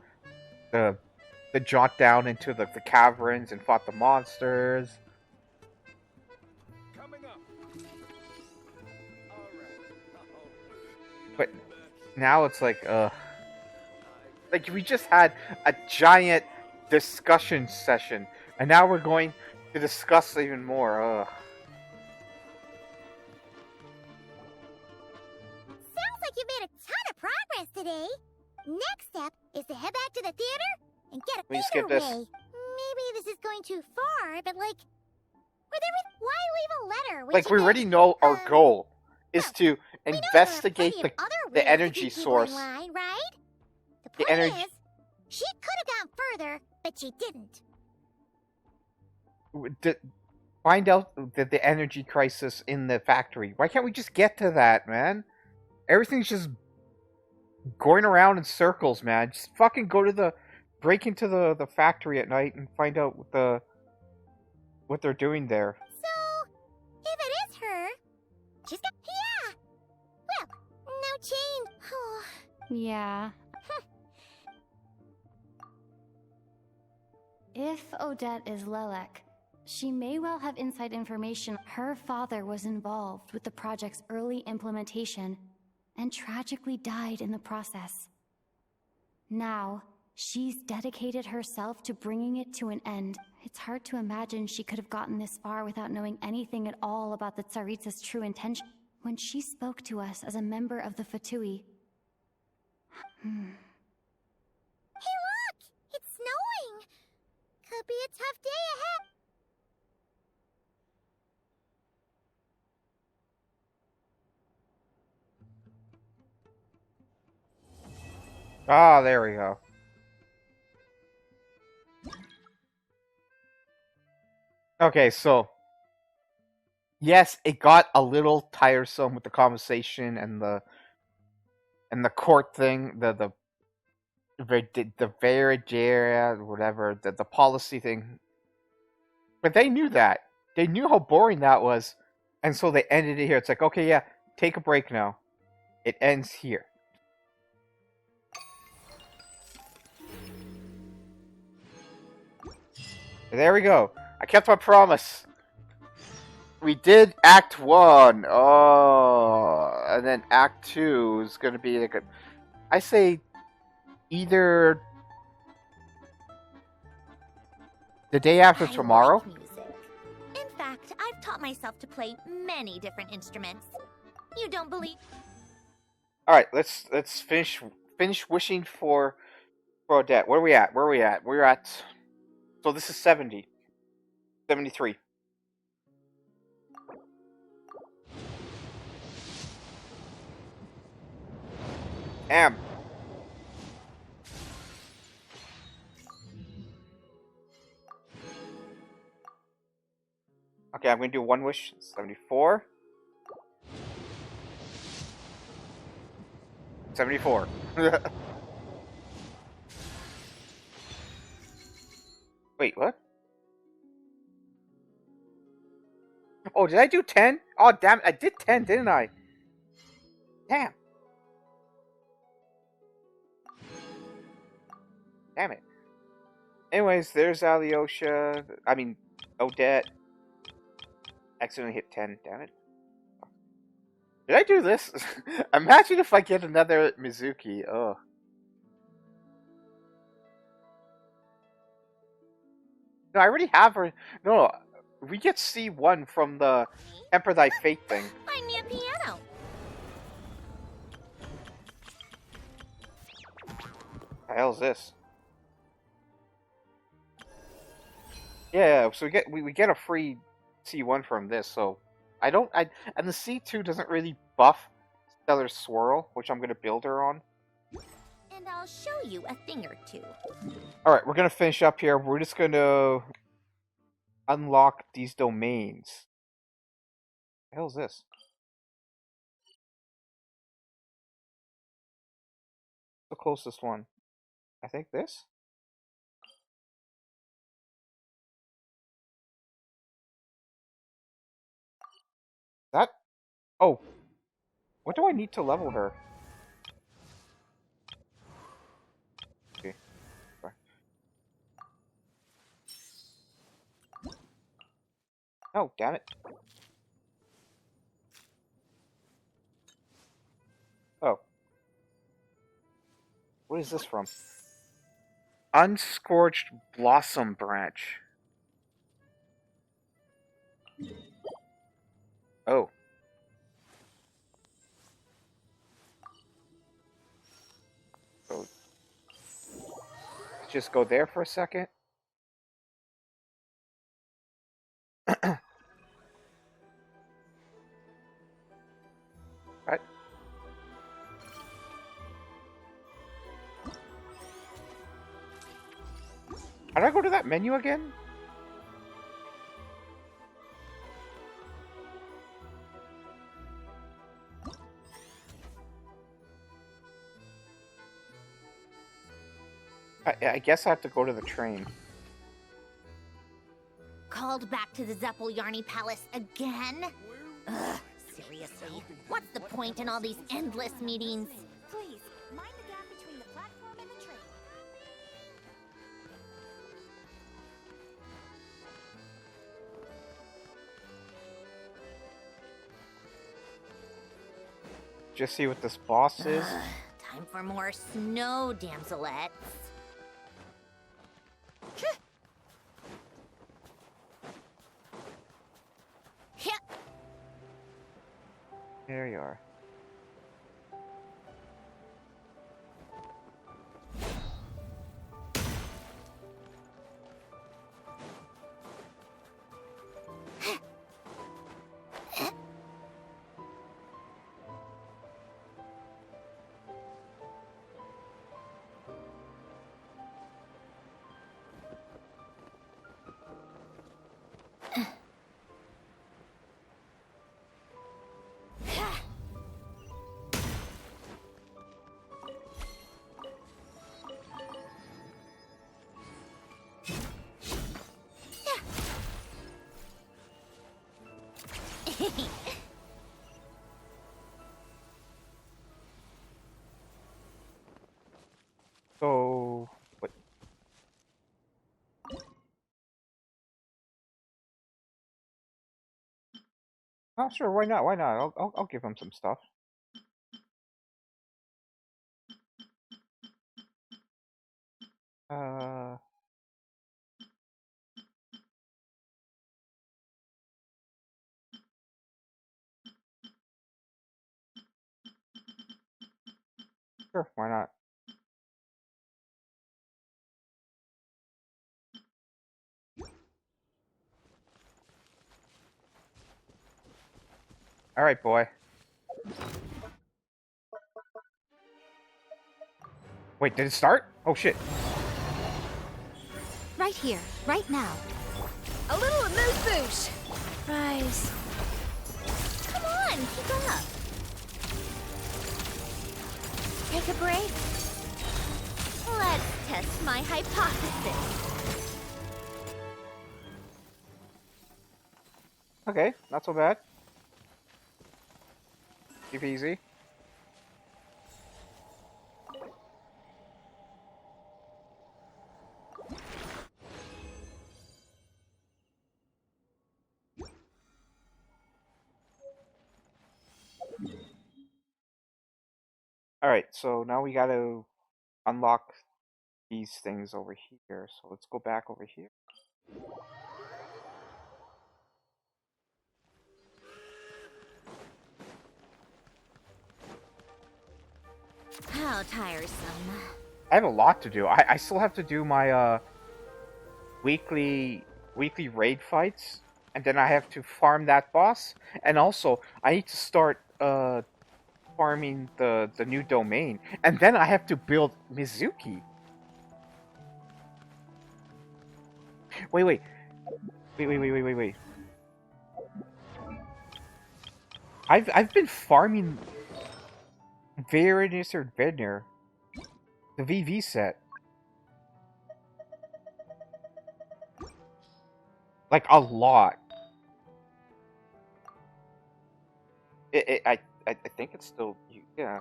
jaunt down into the caverns and fought the monsters. But now it's like we just had a giant discussion session, and now we're going to discuss even more. Sounds like you made a ton of progress today. Next step is to head back to the theater and get a We theater skip this. away. Maybe this is going too far, but like, why leave a letter? Like, we already know our goal is to investigate the energy source. Line, right? The The point energy. is, she could have gone further, but she didn't. Find out the energy crisis in the factory. Why can't we just get to that, man? Everything's just going around in circles, man. Just fucking break into the factory at night and find out what they're doing there. So, if it is her, she's got... Yeah! Well, no change. Oh. Yeah. If Odette is Lelek, she may well have inside information. Her father was involved with the project's early implementation and tragically died in the process. Now, she's dedicated herself to bringing it to an end. It's hard to imagine she could have gotten this far without knowing anything at all about the Tsaritsa's true intention. When she spoke to us as a member of the Fatui... Hey, look! It's snowing! Could be a tough day ahead. Ah, there we go. Okay, so yes, it got a little tiresome with the conversation and the court thing, the Verigera, whatever, the policy thing. But they knew that. They knew how boring that was, and so they ended it here. It's like, okay, yeah, take a break now. It ends here. There we go. I kept my promise. We did Act 1. Oh, and then Act 2 is going to be like I say either the day after tomorrow. I like music. In fact, I've taught myself to play many different instruments. You don't believe? All right, let's finish wishing for Odette. Where are we at? We're at. So this is 70. 73. Am. Okay, I'm gonna do one wish. 74. 74. Wait, what? Oh, did I do 10? Oh, damn it. I did 10, didn't I? Damn. Damn it. Anyways, there's Alyosha. I mean, Odette. Accidentally hit 10. Damn it. Did I do this? Imagine if I get another Mizuki. Oh. No, I already have her. No, we get C1 from the Temper Thy Fate thing. Find me a piano. The hell's this? Yeah, so we get a free C1 from this, so and the C2 doesn't really buff Stellar Swirl, which I'm gonna build her on. And I'll show you a thing or two. Alright, we're gonna finish up here. We're just gonna unlock these domains. What the hell is this? The closest one. I think this? That? Oh. What do I need to level her? Okay. Sorry. Oh, damn it. Oh. What is this from? Unscorched Blossom Branch. Oh. So, let's just go there for a second. Right. How do I go to that menu again? I guess I have to go to the train. Called back to the Zeppeljärny Palace again? Ugh, seriously. What's the point in all these endless meetings? Please, mind the gap between the platform and the train. Just see what this boss is. Time for more snow damselettes. There you are. So, what? Oh, sure. Why not? Why not? I'll give him some stuff. Uh. Sure, why not? Alright, boy. Wait, did it start? Oh shit. Right here, right now. A little amuse-bouche. Rise. Come on, keep up. Take a break. Let's test my hypothesis. Okay, not so bad. Keep it easy. Alright, so now we gotta unlock these things over here. So let's go back over here. How tiresome. I have a lot to do. I still have to do my weekly raid fights, and then I have to farm that boss, and also I need to start farming the new domain, and then I have to build Mizuki. Wait. I've been farming Varanus Vedner, the VV set. Like, a lot. I think it's still... Yeah,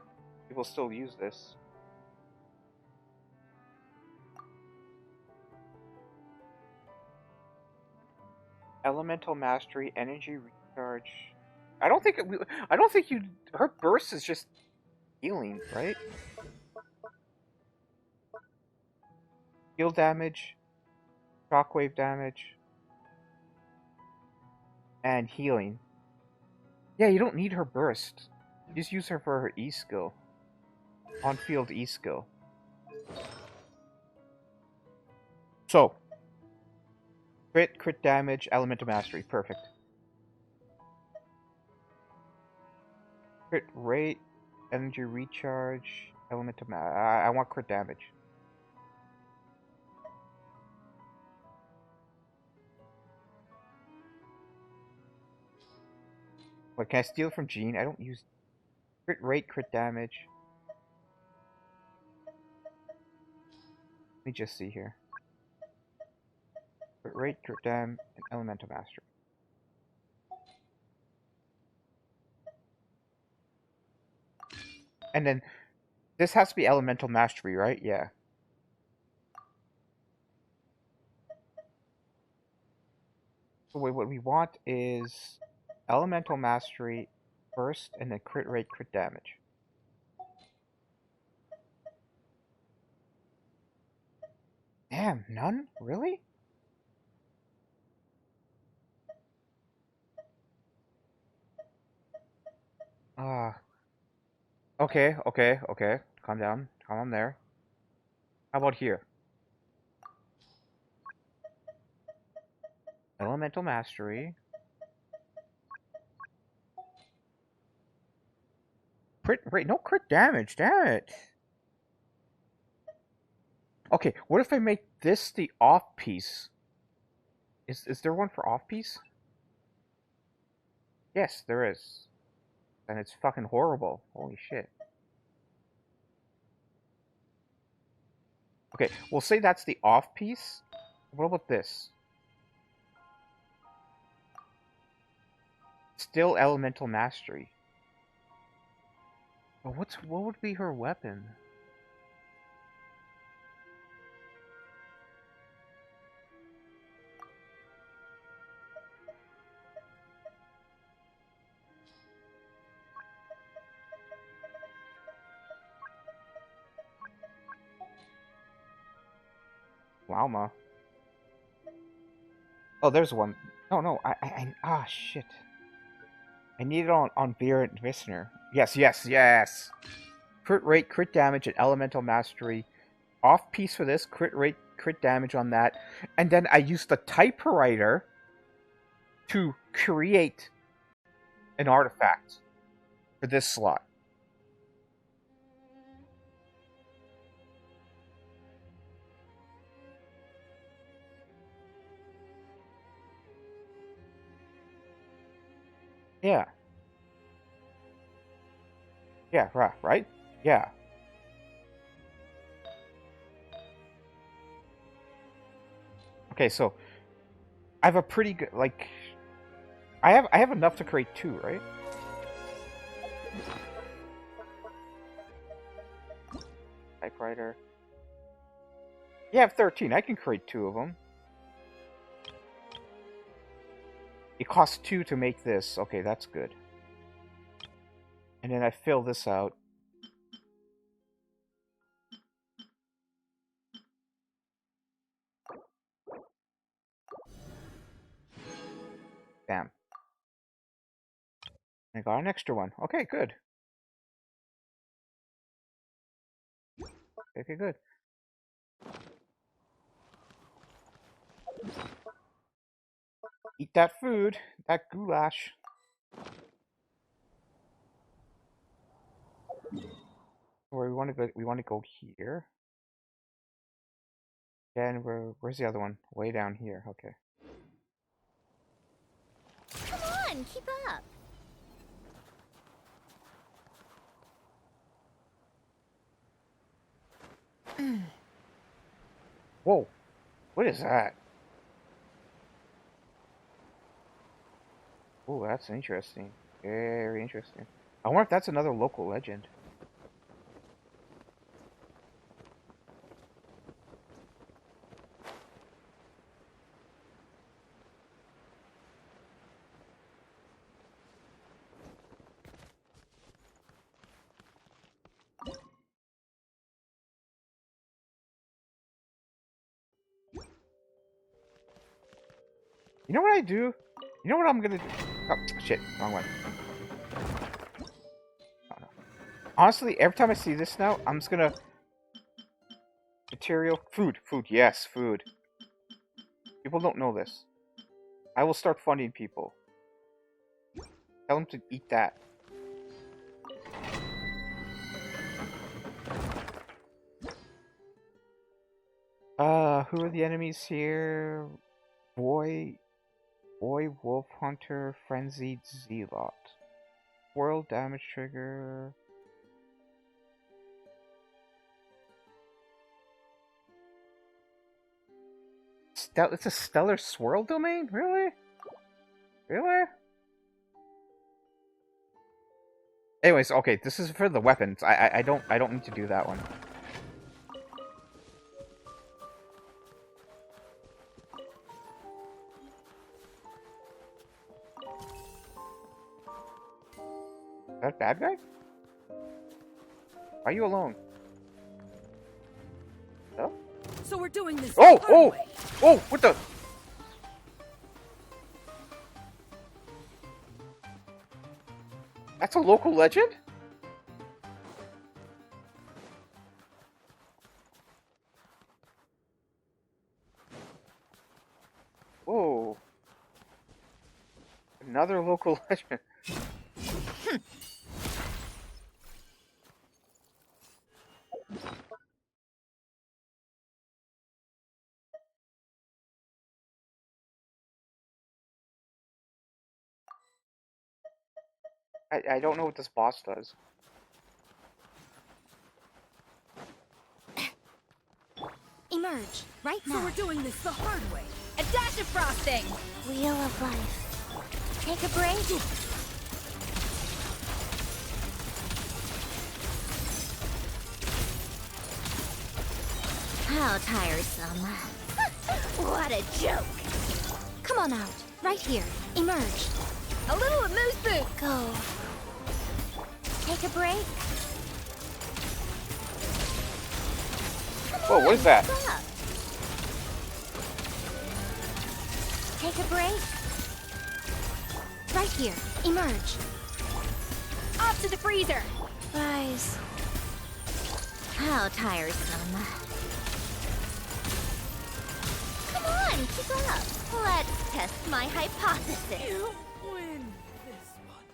people still use this. Elemental Mastery, Energy Recharge... I don't think you... Her burst is just healing, right? Heal damage, shockwave damage, and healing. Yeah, you don't need her burst. Just use her for her E skill. On-field E skill. So, crit damage, elemental mastery, perfect. Crit rate, energy recharge, elemental I want crit damage. What, can I steal from Jean? I don't use crit rate, crit damage. Let me just see here. Crit rate, crit dam, and elemental mastery. And then this has to be elemental mastery, right? Yeah. So wait, what we want is elemental mastery first, and then crit rate, crit damage. Damn, none? Really? Okay. Calm down. Calm down there. How about here? Elemental mastery. Crit rate, no crit damage, damn it. Okay, what if I make this the off piece? Is there one for off piece? Yes, there is. And it's fucking horrible. Holy shit. Okay, we'll say that's the off piece. What about this? Still elemental mastery. But what would be her weapon? Lauma. Oh, there's one. No, ah, shit. I need it on Vera and Vissner. Yes. Crit rate, crit damage, and elemental mastery. Off piece for this, crit rate, crit damage on that. And then I used the typewriter to create an artifact for this slot. Yeah. Yeah, right? Yeah. Okay, so I have a pretty good, like, I have enough to create 2, right? Typewriter. Yeah, I have 13. I can create 2 of them. It costs 2 to make this. Okay, that's good. And then I fill this out. Bam. I got an extra one. Okay, good. Okay, good. Eat that food, that goulash. Where we want to go? We want to go here. Then where's the other one? Way down here. Okay. Come on, keep up. Whoa! What is that? Oh, that's interesting. Very interesting. I wonder if that's another local legend. You know what I do? You know what I'm gonna do? Oh, shit. Wrong one. Oh, no. Honestly, every time I see this now, I'm just gonna... Material. Food. Food. Yes, food. People don't know this. I will start funding people. Tell them to eat that. Who are the enemies here? Boy, Wolf Hunter, Frenzied Zealot. World damage trigger. It's a stellar swirl domain? Really? Really? Anyways, okay, this is for the weapons. I don't need to do that one. Is that bad guy? Why are you alone? No? So we're doing this. Oh! What the? That's a local legend? Whoa. Another local legend. I don't know what this boss does. Emerge, right now. So we're doing this the hard way. A dash of frosting! Wheel of life. Take a break. How tiresome. What a joke. Come on out. Right here. Emerge. A little amuse boot. Go. Take a break. Whoa, what is that? Take a break. Right here. Emerge. Off to the freezer. Rise. How tiresome. Come on, keep up. Let's test my hypothesis. You win this one.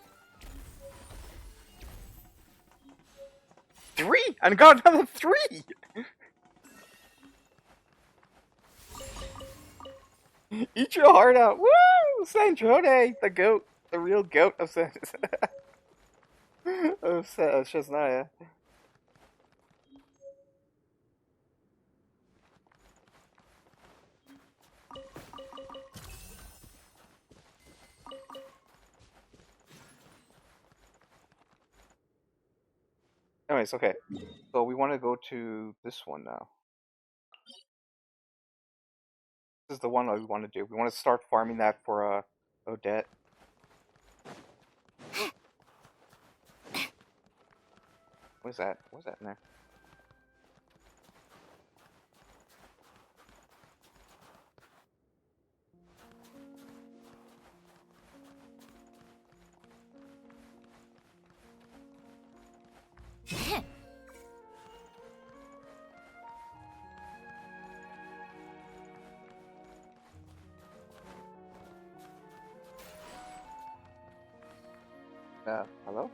3! I got another 3! Eat your heart out. Woo! Snezhnaya, the goat. The real goat of Snezhnaya. Anyways, okay. So we want to go to this one now. This is the one that we want to do. We want to start farming that for Odette. What is that? What's that in there? Hello?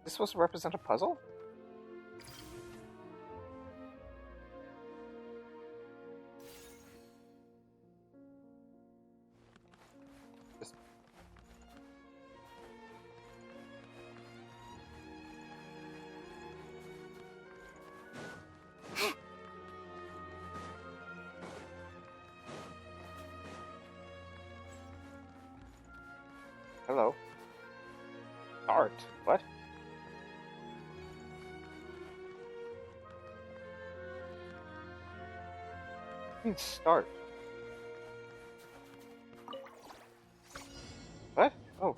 This supposed to represent a puzzle? Hello? Art? What? Start. What? Oh.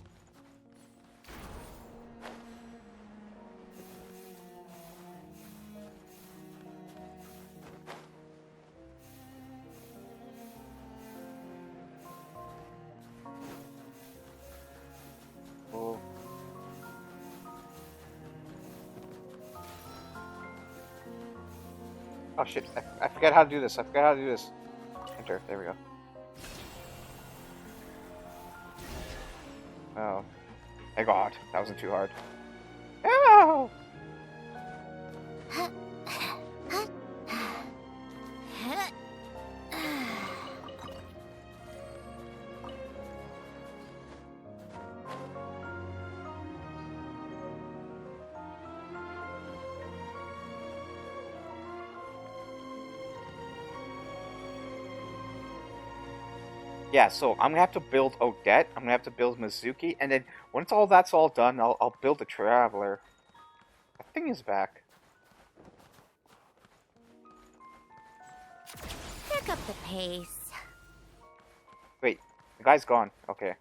Oh. Oh shit, I forgot how to do this. Enter, there we go. Oh. Thank God, that wasn't too hard. No! Yeah, so I'm gonna have to build Odette, I'm gonna have to build Mizuki, and then once all that's all done, I'll build the Traveler. That thing is back. Pick up the pace. Wait, the guy's gone. Okay.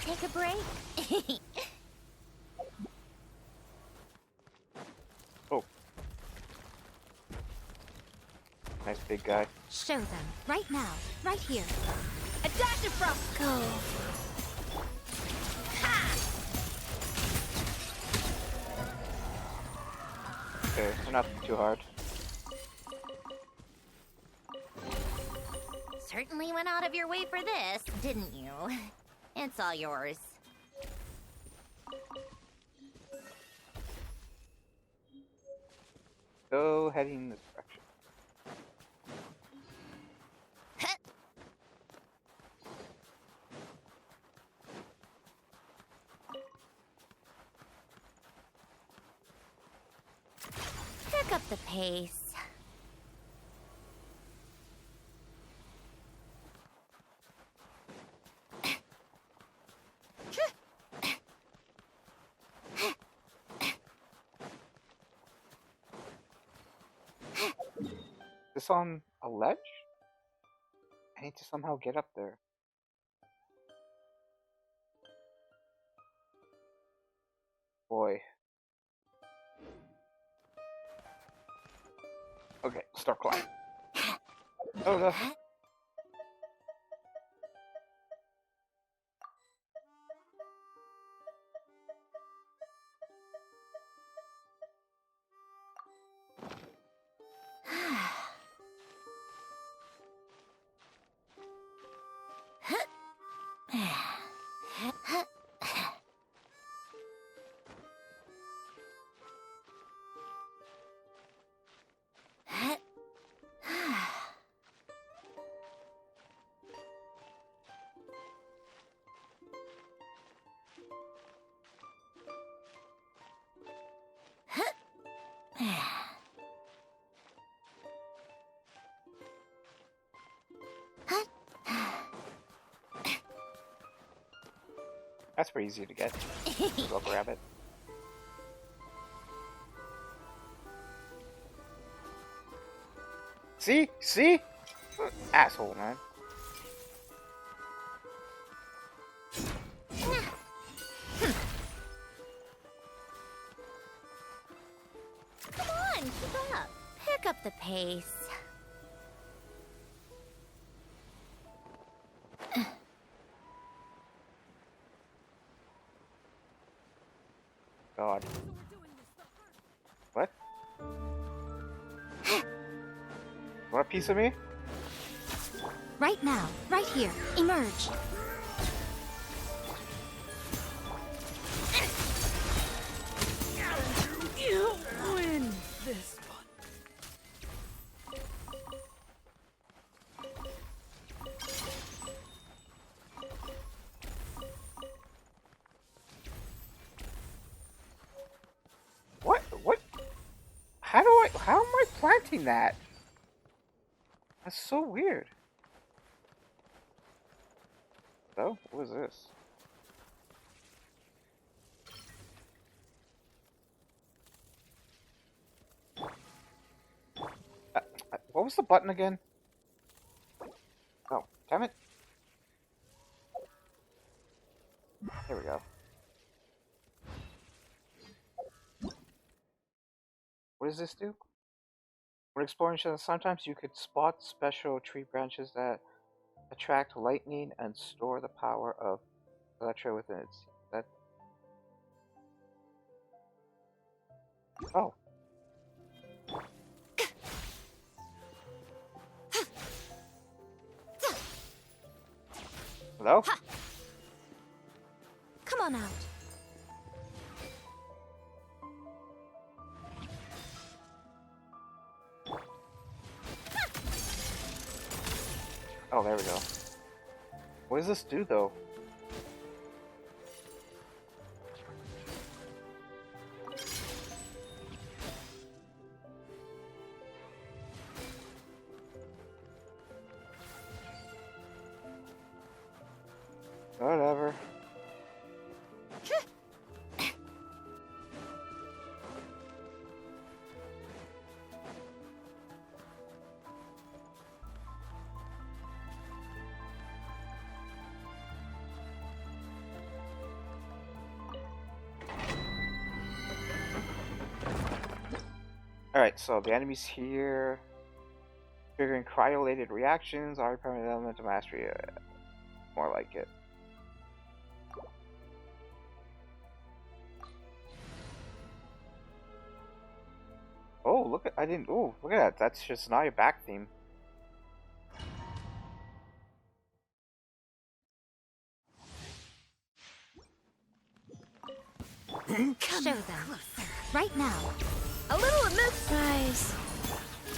Take a break. Oh. Nice big guy. Show them. Right now. Right here. A dash of frost. Go. Okay, we're not too hard. Certainly went out of your way for this, didn't you? It's all yours. Go heading this direction. Pick up the pace. Is this on a ledge? I need to somehow get up there. boy. Okay, start climbing. Oh no. That's pretty easy to get. Go grab it. See? See? Asshole, man. Come on, keep up. Pick up the pace. God. What? Want a piece of me? Right now, right here. Emerge. You win this one. What? How am I planting that? That's so weird. So, what is this? What was the button again? Oh, damn it. There we go. What does this do? When exploring, sometimes you could spot special tree branches that attract lightning and store the power of Electro within it. That. Oh. Hello? Come on out. Oh, there we go. What does this do, though? Whatever. Alright, so the enemies here, triggering cryolated reactions, are permanent element of mastery. More like it. Oh, look at, look at that. That's just Snezhnaya back theme. Show them. Right now. A little of this, guys.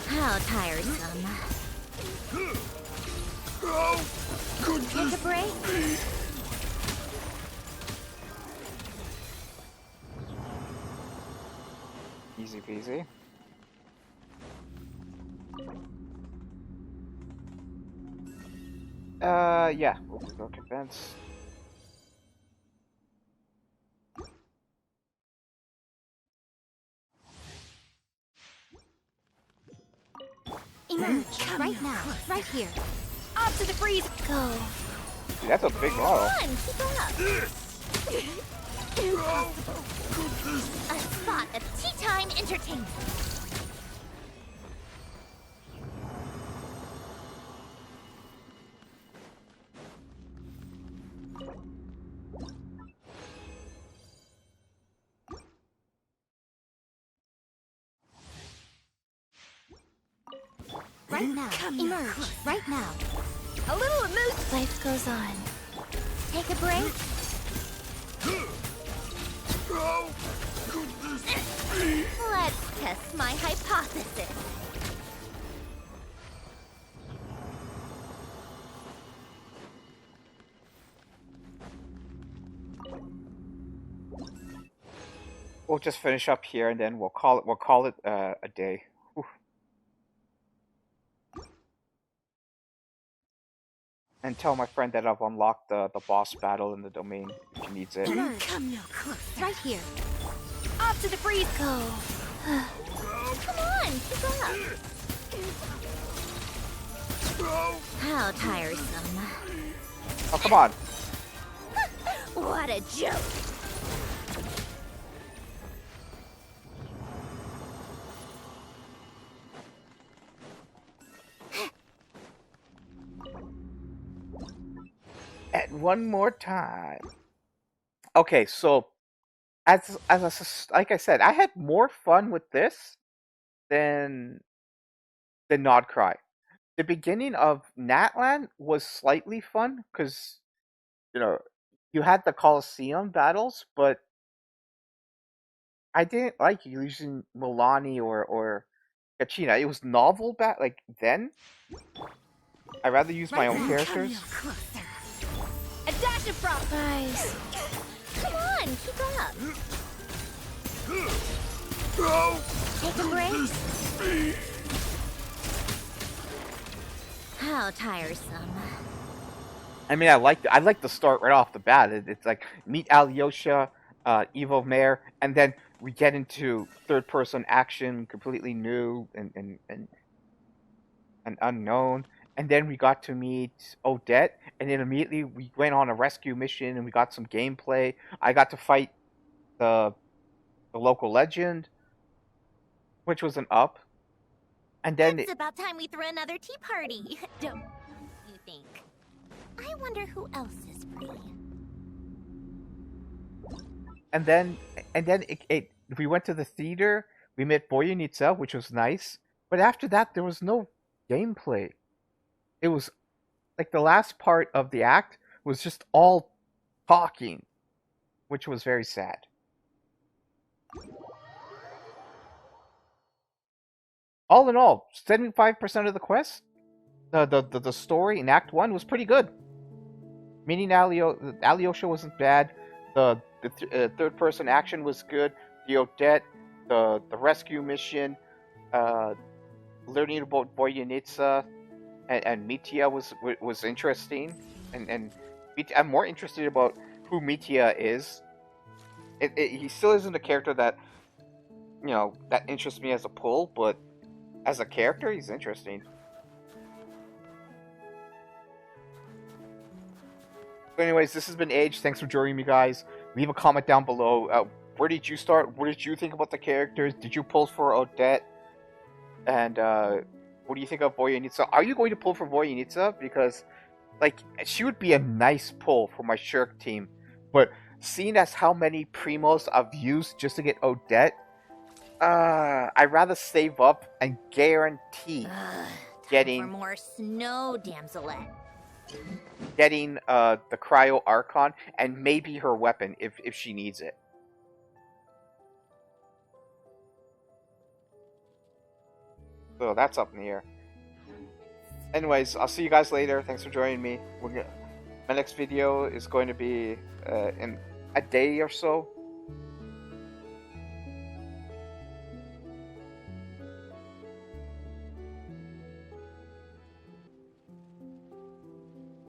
How tiresome. Take a break. Easy peasy. Yeah, we'll go convince. Emerge. Right now. Right here. Off to the freeze. Go. Dude, that's a big model. Come on, keep up. Impossible. A spot of tea time entertainment. Right now. Emerge. Right now. A little emotion. Life goes on. Take a break. Let's test my hypothesis. We'll just finish up here, and then we'll call it a day. Whew. And tell my friend that I've unlocked the boss battle in the domain if he needs it. Come no closer. Right here. Off to the freeze. Go. Come on, keep up. How tiresome. Oh, come on. What a joke. And one more time. Okay, so like I said, I had more fun with this than Nod Cry. The beginning of Natlan was slightly fun because you had the Colosseum battles, but I didn't like using Milani or Kachina. It was novel like then. I'd rather use my own characters. A dash of frost. Guys. Come on, keep up. Take a break. How tiresome. I mean, I like to start right off the bat. It's like meet Alyosha, Evo Mare, and then we get into third-person action, completely new and unknown. And then we got to meet Odette, and then immediately we went on a rescue mission, and we got some gameplay. I got to fight the local legend, which was an up. And then It's about time we threw another tea party, don't you think? I wonder who else is free. And then we went to the theater. We met Boyanitsa, which was nice. But after that, there was no gameplay. It was like the last part of the act was just all talking, which was very sad. All in all, 75% of the quest, the story in Act 1 was pretty good. Meeting Alyosha wasn't bad. The third-person action was good. The Odette, the rescue mission, learning about Boyanitsa and Mitya was interesting. And I'm more interested about who Mitya is. He still isn't a character that that interests me as a pull, but as a character, he's interesting. So anyways, this has been Age. Thanks for joining me, guys. Leave a comment down below. Where did you start? What did you think about the characters? Did you pull for Odette? And what do you think of Boyanitsa? Are you going to pull for Boyanitsa? Because, like, she would be a nice pull for my Shirk team. But seeing as how many Primos I've used just to get Odette, I'd rather save up and guarantee getting For more snow, damselette. getting the Cryo Archon and maybe her weapon if she needs it. So that's up in the air. Anyways, I'll see you guys later. Thanks for joining me. My next video is going to be in a day or so.